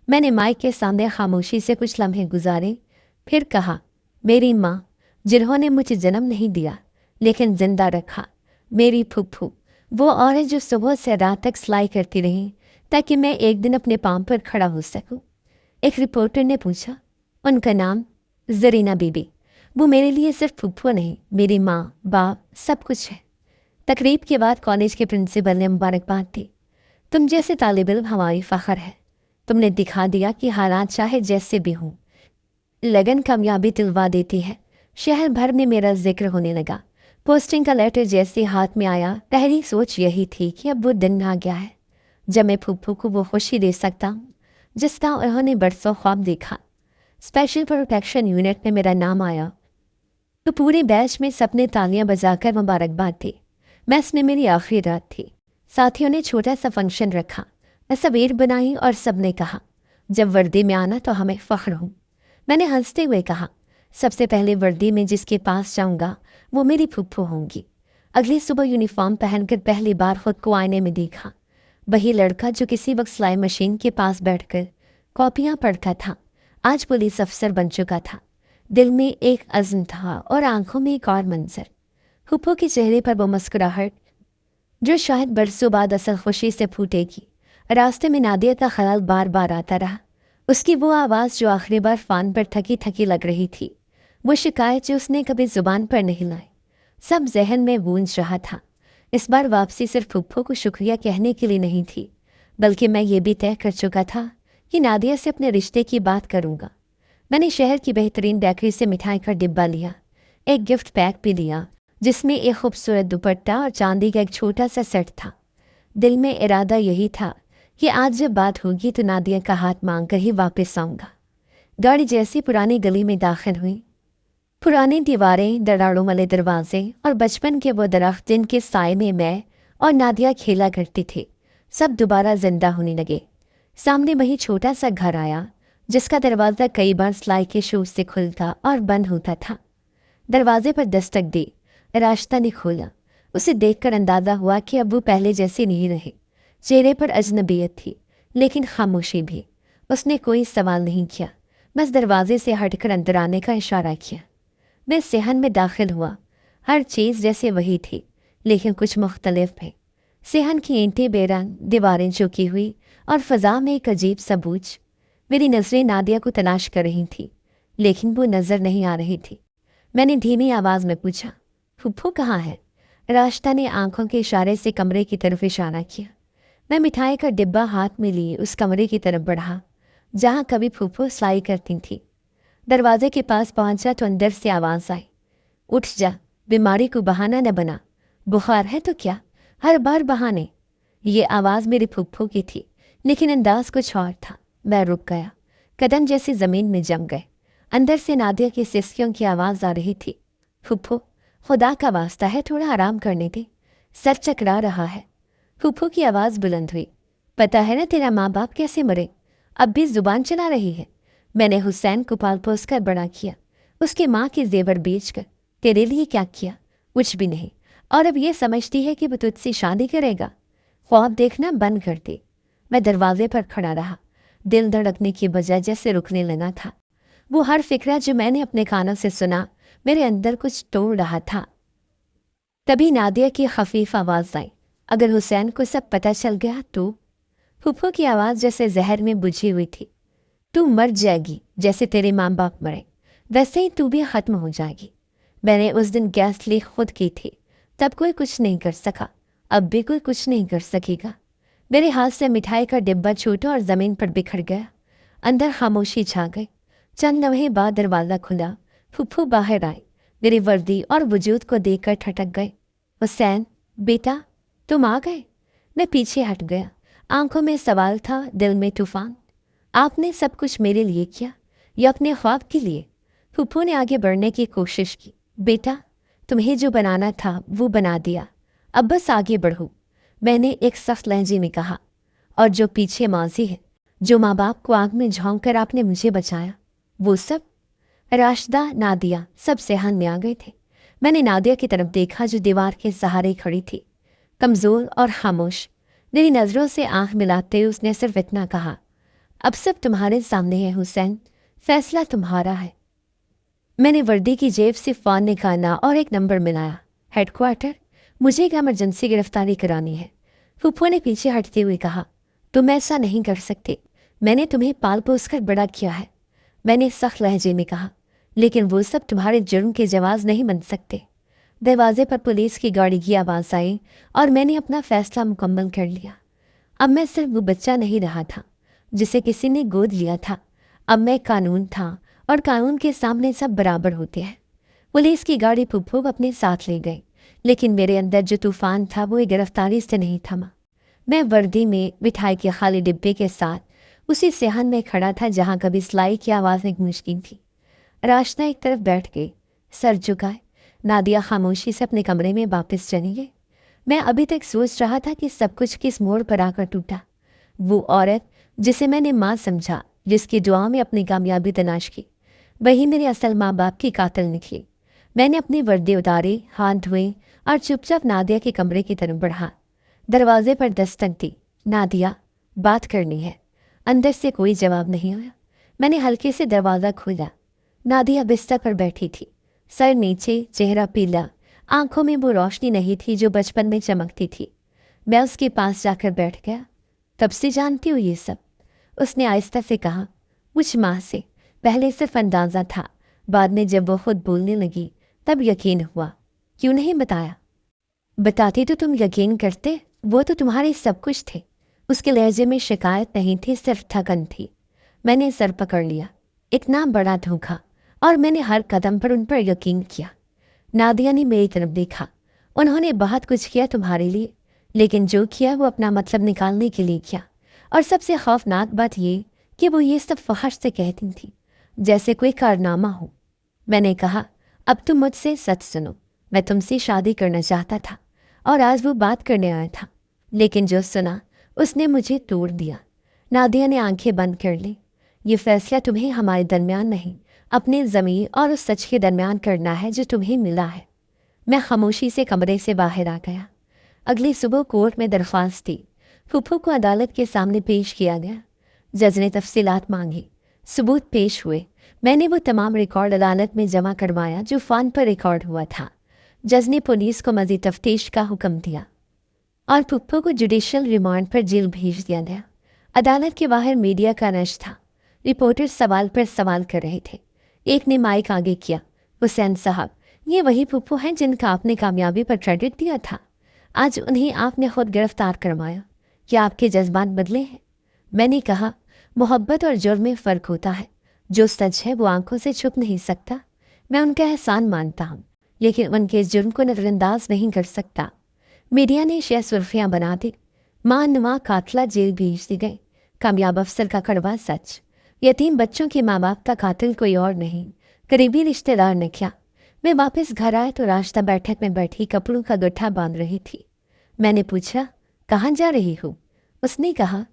मैंने माइक के सामने खामोशी से कुछ लम्हे गुजारे, फिर कहा, मेरी माँ, जिन्होंने मुझे जन्म नहीं दिया लेकिन जिंदा रखा। मेरी फूफू, वो औरत जो सुबह से रात तक सिलाई करती रही ताकि मैं एक दिन अपने पाँव पर खड़ा हो सकूं। एक रिपोर्टर ने पूछा, उनका नाम? जरीना बीबी। वो मेरे लिए सिर्फ फूफू नहीं, मेरी माँ, बाप, सब कुछ है। तकरीब के बाद कॉलेज के प्रिंसिपल ने मुबारकबाद दी। तुम जैसे तालिब इल्म हमारी फ़ख्र है। तुमने दिखा दिया कि हालात चाहे जैसे भी हों, लगन कामयाबी दिलवा देती है। शहर भर में मेरा जिक्र होने लगा। पोस्टिंग का लेटर जैसे हाथ में आया, पहली सोच यही थी कि अब वो दिन आ गया है जब मैं फूफू को वो खुशी दे सकता हूँ जिसका उन्होंने बरसों ख्वाब देखा। स्पेशल प्रोटेक्शन यूनिट में मेरा नाम आया तो पूरे बैच में सबने तालियां बजाकर मुबारकबाद दी। मैस में मेरी आखिरी रात थी। साथियों ने छोटा सा फंक्शन रखा। तस्वीर बनाई और सबने कहा, जब वर्दी में आना तो हमें फ़ख्र हो। मैंने हंसते हुए कहा, सबसे पहले वर्दी में जिसके पास जाऊंगा वो मेरी फूफू होंगी। अगली सुबह यूनिफॉर्म पहनकर पहली बार खुद को आईने में देखा। वही लड़का जो किसी वक्त सिलाई मशीन के पास बैठकर कॉपियाँ पढ़ता था, आज पुलिस अफसर बन चुका था। दिल में एक अज़्म था और आंखों में एक और मंजर। फूफू के चेहरे पर वो मुस्कुराहट जो शायद बरसों बाद असल खुशी से फूटेगी। रास्ते में नादिया का ख्याल बार बार आता रहा। उसकी वो आवाज़ जो आखिरी बार फ़ोन पर थकी थकी लग रही थी, वो शिकायत जो उसने कभी ज़ुबान पर नहीं लाई, सब जहन में गूंज रहा था। इस बार वापसी सिर्फ फूफू को शुक्रिया कहने के लिए नहीं थी, बल्कि मैं ये भी तय कर चुका था कि नादिया से अपने रिश्ते की बात करूँगा। मैंने शहर की बेहतरीन बेकरी से मिठाई का डिब्बा लिया, एक गिफ्ट पैक भी लिया जिसमें एक खूबसूरत दुपट्टा और चांदी का एक छोटा सा सेट था। दिल में इरादा यही था कि आज जब बात होगी तो नादिया का हाथ मांग कर ही वापस आऊँगा। गाड़ी जैसी पुरानी गली में दाखिल हुई, पुरानी दीवारें, दरारों वाले दरवाजे और बचपन के वो दरख्त जिनके साए में मैं और नादिया खेला करती थी, सब दोबारा जिंदा होने लगे। सामने वही छोटा सा घर आया जिसका दरवाज़ा कई बार सिलाई के शोर से खुलता और बंद होता था। दरवाजे पर दस्तक दी, रास्ता ने खोला। उसे देखकर अंदाज़ा हुआ कि अब वो पहले जैसे नहीं रहे। चेहरे पर अजनबियत थी लेकिन खामोशी भी। उसने कोई सवाल नहीं किया, बस दरवाजे से हटकर अंदर आने का इशारा किया। मैं सहन में दाखिल हुआ। हर चीज़ जैसे वही थी लेकिन कुछ मुख्तलिफ है। सहन की ईंटें बेरंग, दीवारें झुकी हुई और फ़ज़ा में एक अजीब सा बूझ। मेरी नज़रें नादिया को तलाश कर रही थी लेकिन वो नज़र नहीं आ रही थी। मैंने धीमी आवाज़ में पूछा, फूफू कहाँ है? रास्ता ने आंखों के इशारे से कमरे की तरफ इशारा किया। मैं मिठाई का डिब्बा हाथ में लिए उस कमरे की तरफ बढ़ा जहाँ कभी फूफू सिलाई करती थी। दरवाजे के पास पहुंचा तो अंदर से आवाज़ आई, उठ जा, बीमारी को बहाना न बना। बुखार है तो क्या, हर बार बहाने। ये आवाज़ मेरी फूफू की थी लेकिन अंदाज कुछ और था। मैं रुक गया, कदम जैसे ज़मीन में जम गए। अंदर से नादिया की सिसकियों की आवाज़ आ रही थी, फूफू खुदा का वास्ता है थोड़ा आराम करने दे, सर चकरा रहा है। फूफू की आवाज़ बुलंद हुई, पता है ना तेरा माँ बाप कैसे मरे? अब भी ज़ुबान चला रही है। मैंने हुसैन को पाल पोस कर बड़ा किया, उसके माँ के जेवर बेच कर। तेरे लिए क्या किया? कुछ भी नहीं। और अब ये समझती है कि वो तुझसे शादी करेगा। ख्वाब देखना बंद कर दे। मैं दरवाजे पर खड़ा रहा, दिल धड़कने की बजाय जैसे रुकने लगा था। वो हर फिक्रा जो मैंने अपने कानों से सुना मेरे अंदर कुछ तोड़ रहा था। तभी नादिया की खफीफ आवाज़ आई, अगर हुसैन को सब पता चल गया तो? फूफो की आवाज़ जैसे जहर में बुझी हुई थी। तू मर जाएगी, जैसे तेरे माँ बाप मरे वैसे ही तू भी ख़त्म हो जाएगी। मैंने उस दिन गैस लीक खुद की थी, तब कोई कुछ नहीं कर सका, अब भी कोई कुछ नहीं कर सकेगा। मेरे हाथ से मिठाई का डिब्बा छूटा और ज़मीन पर बिखर गया। अंदर खामोशी छा गई। चंद लम्हे बाद दरवाज़ा खुला। फूफू बाहर आए, मेरी वर्दी और वजूद को देखकर ठटक गए। हुसैन बेटा, तुम आ गए। मैं पीछे हट गया। आंखों में सवाल था, दिल में तूफान। आपने सब कुछ मेरे लिए किया या अपने ख्वाब के लिए? फूफू ने आगे बढ़ने की कोशिश की। बेटा, तुम्हें जो बनाना था वो बना दिया, अब बस आगे बढ़ो, मैंने एक सख्त लहजे में कहा। और जो पीछे माजी है, जो माँ बाप को आग में झोंक कर आपने मुझे बचाया, वो सब? राशिदा, नादिया सब सेहन में आ गए थे। मैंने नादिया की तरफ देखा जो दीवार के सहारे खड़ी थी, कमज़ोर और खामोश। मेरी नज़रों से आंख मिलाते हुए उसने सिर्फ इतना कहा, अब सब तुम्हारे सामने है हुसैन, फैसला तुम्हारा है। मैंने वर्दी की जेब से फ़ोन निकाला और एक नंबर मिलाया। हेडक्वार्टर, मुझे एक इमरजेंसी गिरफ्तारी करानी है। फूफो ने पीछे हटते हुए कहा, तुम ऐसा नहीं कर सकते, मैंने तुम्हें पाल पोस कर बड़ा किया है। मैंने सख्त लहजे में कहा, लेकिन वो सब तुम्हारे जुर्म के जवाब नहीं बन सकते। दरवाजे पर पुलिस की गाड़ी की आवाज़ आई और मैंने अपना फ़ैसला मुकम्मल कर लिया। अब मैं सिर्फ वो बच्चा नहीं रहा था जिसे किसी ने गोद लिया था, अब मैं कानून था और कानून के सामने सब बराबर होते हैं। पुलिस की गाड़ी फूफू अपने साथ ले गई, लेकिन मेरे अंदर जो तूफान था वो गिरफ्तारी से नहीं थमा। मैं वर्दी में मिठाई के खाली डिब्बे के साथ उसी सेहन में खड़ा था जहाँ कभी सिलाई की आवाज़ें गूंजती थी। राशना एक तरफ बैठ गई, सर झुकाए। नादिया खामोशी से अपने कमरे में वापस चली गई। मैं अभी तक सोच रहा था कि सब कुछ किस मोड़ पर आकर टूटा। वो औरत जिसे मैंने माँ समझा, जिसकी दुआ में अपनी कामयाबी तलाश की, वही मेरे असल माँ बाप की कातिल निकली। मैंने अपनी वर्दी उतारी, हाथ धोए और चुपचाप नादिया के कमरे की तरफ बढ़ा। दरवाजे पर दस्तक दी। नादिया, बात करनी है। अंदर से कोई जवाब नहीं आया। मैंने हल्के से दरवाज़ा खोला। नादिया बिस्तर पर बैठी थी, सर नीचे, चेहरा पीला, आंखों में वो रोशनी नहीं थी जो बचपन में चमकती थी। मैं उसके पास जाकर बैठ गया। तब से जानती हो ये सब? उसने आहिस्ता से कहा। मुझ माँ से पहले सिर्फ अंदाज़ा था, बाद में जब वो खुद बोलने लगी तब यकीन हुआ। क्यों नहीं बताया? बताती तो तुम यकीन करते, वो तो तुम्हारे सब कुछ थे। उसके लहजे में शिकायत नहीं थी, सिर्फ थकन थी। मैंने सर पकड़ लिया। इतना बड़ा धोखा, और मैंने हर कदम पर उन पर यकीन किया। नादिया ने मेरी तरफ देखा। उन्होंने बहुत कुछ किया तुम्हारे लिए, लेकिन जो किया वो अपना मतलब निकालने के लिए किया। और सबसे खौफनाक बात ये कि वो ये सब फखर से कहती थी, जैसे कोई कारनामा हो। मैंने कहा, अब तुम मुझसे सच सुनो, मैं तुमसे शादी करना चाहता था और आज वो बात करने आया था, लेकिन जो सुना उसने मुझे तोड़ दिया। नादिया ने आंखें बंद कर ली। ये फैसला तुम्हें हमारे दरमियान नहीं, अपने ज़मीर और उस सच के दरमियान करना है जो तुम्हें मिला है। मैं खामोशी से कमरे से बाहर आ गया। अगली सुबह कोर्ट में दरख्वास्त थी। फूफू को अदालत के सामने पेश किया गया। जज ने तफसीलात मांगी, सबूत पेश हुए। मैंने वो तमाम रिकॉर्ड अदालत में जमा करवाया जो फ़ोन पर रिकॉर्ड हुआ था। जज ने पुलिस को मज़ीद तफ्तीश का हुक्म दिया और फूफू को जुडिशल रिमांड पर जेल भेज दिया गया। अदालत के बाहर मीडिया का रश था। रिपोर्टर सवाल पर सवाल कर रहे थे। एक ने माइक आगे किया, हुसैन साहब, ये वही फूफू हैं जिनका आपने कामयाबी पर क्रेडिट दिया था। आज उन्हें आपने खुद गिरफ्तार करवाया। क्या आपके जज्बात बदले हैं? मैंने कहा, मोहब्बत और जुर्म में फ़र्क होता है। जो सच है वो आंखों से छुप नहीं सकता। मैं उनका एहसान मानता हूँ, लेकिन उनके इस जुर्म को नज़रअंदाज नहीं कर सकता। मीडिया ने शह सुर्खियाँ बना दी। मां नुमा कातला जेल भेज दी गई। कामयाब अफसर का कड़वा सच। यतीम बच्चों के माँ बाप का कातिल कोई और नहीं, करीबी रिश्तेदार ने किया। मैं वापस घर आया तो रास्ता बैठक में बैठी कपड़ों का गट्ठा बांध रही थी। मैंने पूछा, कहाँ जा रही हो? उसने कहा,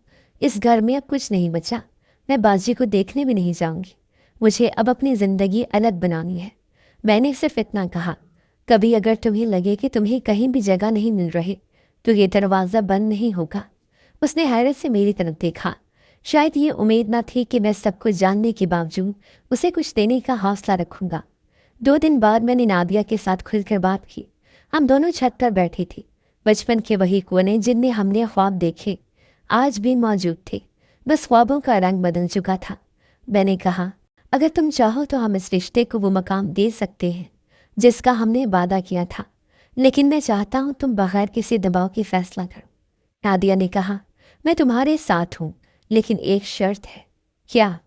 इस घर में अब कुछ नहीं बचा, मैं बाजी को देखने भी नहीं जाऊंगी। मुझे अब अपनी ज़िंदगी अलग बनानी है। मैंने सिर्फ इतना कहा, कभी अगर तुम्हें लगे कि तुम्हें कहीं भी जगह नहीं मिल रही तो ये दरवाज़ा बंद नहीं होगा। उसने हैरत से मेरी तरफ देखा। शायद ये उम्मीद न थी कि मैं सब कुछ जानने के बावजूद उसे कुछ देने का हौसला रखूंगा। 2 दिन बाद मैंने नादिया के साथ खुलकर बात की। हम दोनों छत पर बैठे थे। बचपन के वही कोने जिनमें हमने ख्वाब देखे आज भी मौजूद थे, बस ख्वाबों का रंग बदल चुका था। मैंने कहा, अगर तुम चाहो तो हम इस रिश्ते को वो मकाम दे सकते हैं जिसका हमने वादा किया था, लेकिन मैं चाहता हूँ तुम बगैर किसी दबाव की फैसला करो। नादिया ने कहा, मैं तुम्हारे साथ हूँ, लेकिन एक शर्त है। क्या?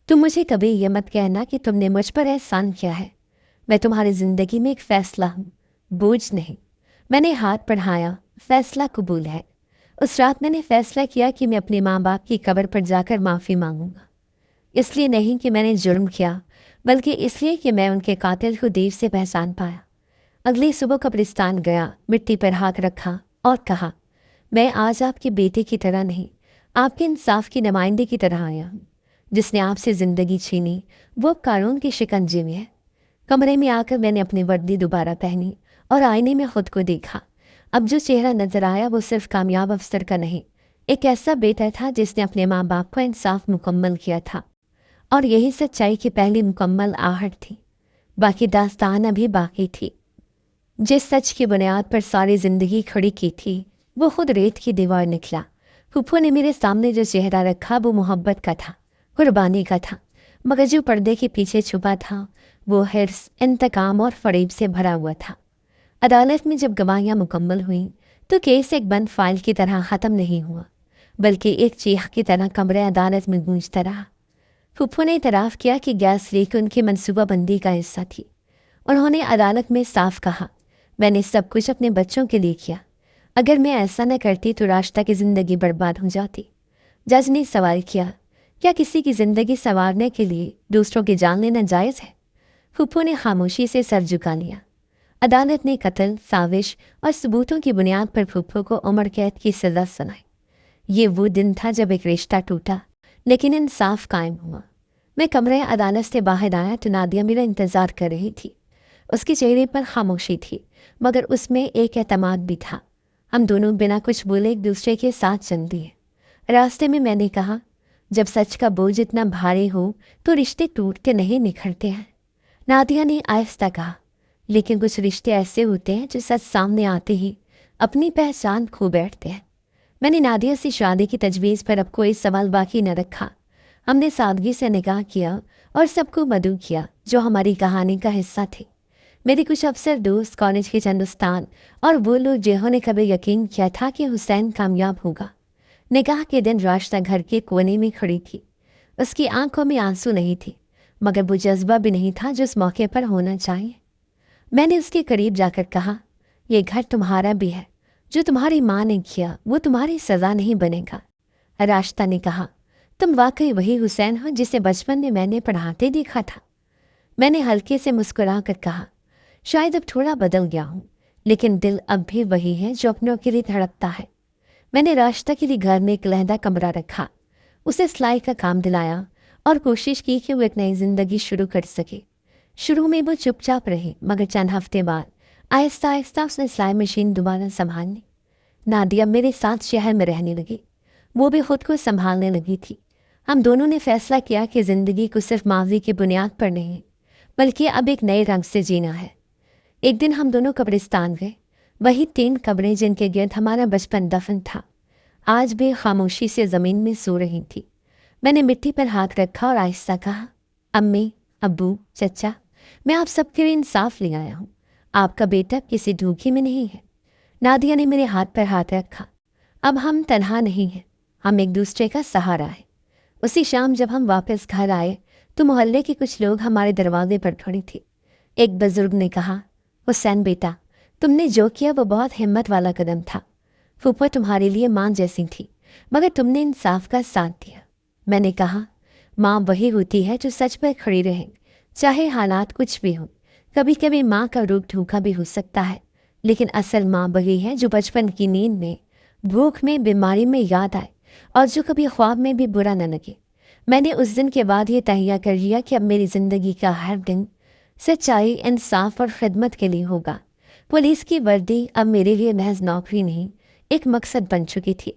तुम मुझे कभी ये मत कहना कि तुमने मुझ पर एहसान किया है। मैं तुम्हारी ज़िंदगी में एक फ़ैसला हूँ, बोझ नहीं। मैंने हाथ बढ़ाया। फैसला कबूल है। उस रात मैंने फैसला किया कि मैं अपने माँ बाप की कब्र पर जाकर माफ़ी मांगूंगा। इसलिए नहीं कि मैंने जुर्म किया, बल्कि इसलिए कि मैं उनके कातिल को देर से पहचान पाया। अगली सुबह कब्रिस्तान गया, मिट्टी पर हाथ रखा और कहा, मैं आज आपके बेटे की तरह नहीं, आपके इंसाफ की नुमाइंदे की तरह आया हूँ। जिसने आपसे ज़िंदगी छीनी वो कानून के शिकंजे में है। कमरे में आकर मैंने अपनी वर्दी दोबारा पहनी और आईने में खुद को देखा। अब जो चेहरा नजर आया वो सिर्फ कामयाब अफसर का नहीं, एक ऐसा बेटा था जिसने अपने माँ बाप का इंसाफ मुकम्मल किया था। और यही सच्चाई की पहली मुकम्मल आहट थी। बाकी दास्तान अभी बाकी थी। जिस सच की बुनियाद पर सारी ज़िंदगी खड़ी की थी वो खुद रेत की दीवार निकला। फूफो ने मेरे सामने जो चेहरा रखा वो मोहब्बत का था, कुर्बानी का था, मगर जो पर्दे के पीछे छुपा था वो हिर्स, इंतकाम और फरेब से भरा हुआ था। अदालत में जब गवाहियाँ मुकम्मल हुईं तो केस एक बंद फाइल की तरह ख़त्म नहीं हुआ, बल्कि एक चीख की तरह कमरे अदालत में गूंजता रहा। फूफो ने इतराफ़ किया कि गैस लीक उनकी मनसूबाबंदी का हिस्सा थी। उन्होंने अदालत में साफ कहा, मैंने सब कुछ अपने बच्चों के लिए किया। अगर मैं ऐसा न करती तो रास्ता की ज़िंदगी बर्बाद हो जाती। जज ने सवाल किया, क्या किसी की ज़िंदगी संवारने के लिए दूसरों की जान लेना जायज़ है? फूफो ने खामोशी से सर झुका लिया। अदालत ने कत्ल, साजिश और सबूतों की बुनियाद पर फूफो को उम्र कैद की सज़ा सुनाई। ये वो दिन था जब एक रिश्ता टूटा, लेकिन इंसाफ कायम हुआ। मैं कमरे अदालत से बाहर आया तो नादिया मेरा इंतज़ार कर रही थी। उसके चेहरे पर खामोशी थी, मगर उसमें एक एतमाद भी था। हम दोनों बिना कुछ बोले एक दूसरे के साथ चल दिए। रास्ते में मैंने कहा, जब सच का बोझ इतना भारी हो तो रिश्ते टूटते नहीं, निखरते हैं। नादिया ने आहिस्ता कहा, लेकिन कुछ रिश्ते ऐसे होते हैं जो सच सामने आते ही अपनी पहचान खो बैठते हैं। मैंने नादिया से शादी की तजवीज़ पर अब कोई सवाल बाकी न रखा। हमने सादगी से निकाह किया और सबको मदऊ किया जो हमारी कहानी का हिस्सा थे। मेरे कुछ अफसर दोस्त, कॉलेज के चंद उस्ताद और वो लोग जिन्होंने कभी यकीन किया था कि हुसैन कामयाब होगा। निकाह के दिन रास्ता घर के कोने में खड़ी थी। उसकी आंखों में आंसू नहीं थे, मगर वो जज्बा भी नहीं था जो उस मौके पर होना चाहिए। मैंने उसके करीब जाकर कहा, ये घर तुम्हारा भी है। जो तुम्हारी माँ ने किया वो तुम्हारी सज़ा नहीं बनेगा। रास्ता ने कहा, तुम वाकई वही हुसैन हो जिसे बचपन में मैंने पढ़ाते देखा था। मैंने हल्के से मुस्कुरा कर कहा, शायद अब थोड़ा बदल गया हूँ, लेकिन दिल अब भी वही है जो अपनों के लिए धड़कता है। मैंने रास्ता के लिए घर में एक लहदा कमरा रखा, उसे सिलाई का काम दिलाया और कोशिश की कि वो एक नई ज़िंदगी शुरू कर सके। शुरू में वो चुपचाप रही, मगर चंद हफ्ते बाद आहिस्ता आहिस्ता उसने सिलाई मशीन दोबारा संभालनी। नादिया मेरे साथ शहर में रहने लगी। वो भी खुद को संभालने लगी थी। हम दोनों ने फैसला किया कि ज़िंदगी को सिर्फ माजी की बुनियाद पर नहीं, बल्कि अब एक नए रंग से जीना है। एक दिन हम दोनों कब्रिस्तान गए, वही 3 कब्रें जिनके गिर्द हमारा बचपन दफन था, आज भी खामोशी से ज़मीन में सो रही थी। मैंने मिट्टी पर हाथ रखा और आहिस्ता कहा, अम्मी, अब्बू, चचा, मैं आप सबके लिए इंसाफ ले आया हूँ। आपका बेटा किसी धोखे में नहीं है। नादिया ने मेरे हाथ पर हाथ रखा। अब हम तन्हा नहीं हैं, हम एक दूसरे का सहारा है। उसी शाम जब हम वापस घर आए तो मोहल्ले के कुछ लोग हमारे दरवाजे पर खड़े थे। एक बुजुर्ग ने कहा, हुसैन बेटा, तुमने जो किया वो बहुत हिम्मत वाला कदम था। फूफो तुम्हारे लिए माँ जैसी थी, मगर तुमने इंसाफ का साथ दिया। मैंने कहा, माँ वही होती है जो सच पर खड़ी रहे, चाहे हालात कुछ भी हो। कभी कभी माँ का रूप धोखा भी हो सकता है, लेकिन असल माँ वही है जो बचपन की नींद में, भूख में, बीमारी में याद आए और जो कभी ख्वाब में भी बुरा न लगे। मैंने उस दिन के बाद ये तहैया कर लिया कि अब मेरी ज़िंदगी का हर दिन सच्चाई, इंसाफ और खिदमत के लिए होगा। पुलिस की वर्दी अब मेरे लिए महज नौकरी नहीं, एक मकसद बन चुकी थी।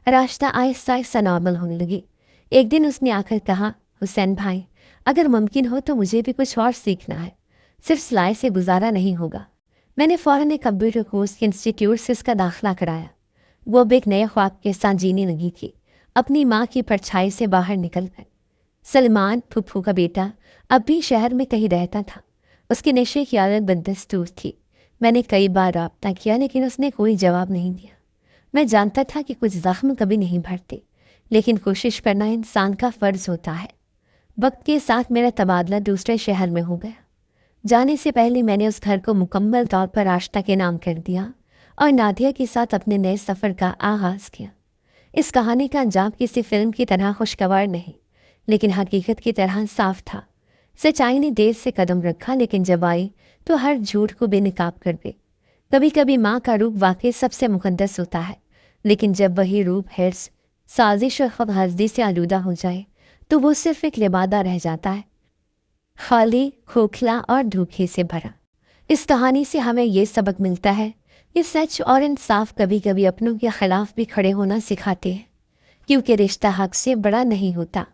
रास्ता आहिस्ता आहिस्ता नॉर्मल होने लगी। ایک دن اس نے آ کر کہا، حسین بھائی، اگر ممکن ہو تو مجھے بھی کچھ اور سیکھنا ہے، صرف سلائی سے گزارا نہیں ہوگا۔ میں نے فوراً ایک کمپیوٹر کورس کے انسٹیٹیوٹ سے اس کا داخلہ کرایا۔ وہ اب ایک نئے خواب کے ساتھ جینے لگی تھی، اپنی ماں کی پرچھائی سے باہر نکل کر۔ سلمان پھپھو کا بیٹا اب بھی شہر میں کہیں رہتا تھا۔ اس کی نشے کی عادت بددستور تھی۔ میں نے کئی بار رابطہ کیا لیکن اس نے کوئی جواب نہیں دیا۔ میں جانتا تھا کہ کچھ زخم کبھی نہیں بھرتے، لیکن کوشش کرنا انسان کا فرض ہوتا ہے۔ وقت کے ساتھ میرا تبادلہ دوسرے شہر میں ہو گیا۔ جانے سے پہلے میں نے اس گھر کو مکمل طور پر آشنا کے نام کر دیا اور نادیہ کے ساتھ اپنے نئے سفر کا آغاز کیا۔ اس کہانی کا انجام کسی فلم کی طرح خوشگوار نہیں، لیکن حقیقت کی طرح صاف تھا۔ سچائی نے دیر سے قدم رکھا، لیکن جب آئی تو ہر جھوٹ کو بے نقاب کر دے۔ کبھی کبھی ماں کا روپ واقعی سب سے مقدس ہوتا ہے، لیکن جب وہی روپ حرص، سازش اور خود غرضی سے آلودہ ہو جائے تو وہ صرف ایک لبادہ رہ جاتا ہے، خالی، کھوکھلا اور دھوکے سے بھرا۔ اس کہانی سے ہمیں یہ سبق ملتا ہے کہ سچ اور انصاف کبھی کبھی اپنوں کے خلاف بھی کھڑے ہونا سکھاتے ہیں، کیونکہ رشتہ حق سے بڑا نہیں ہوتا۔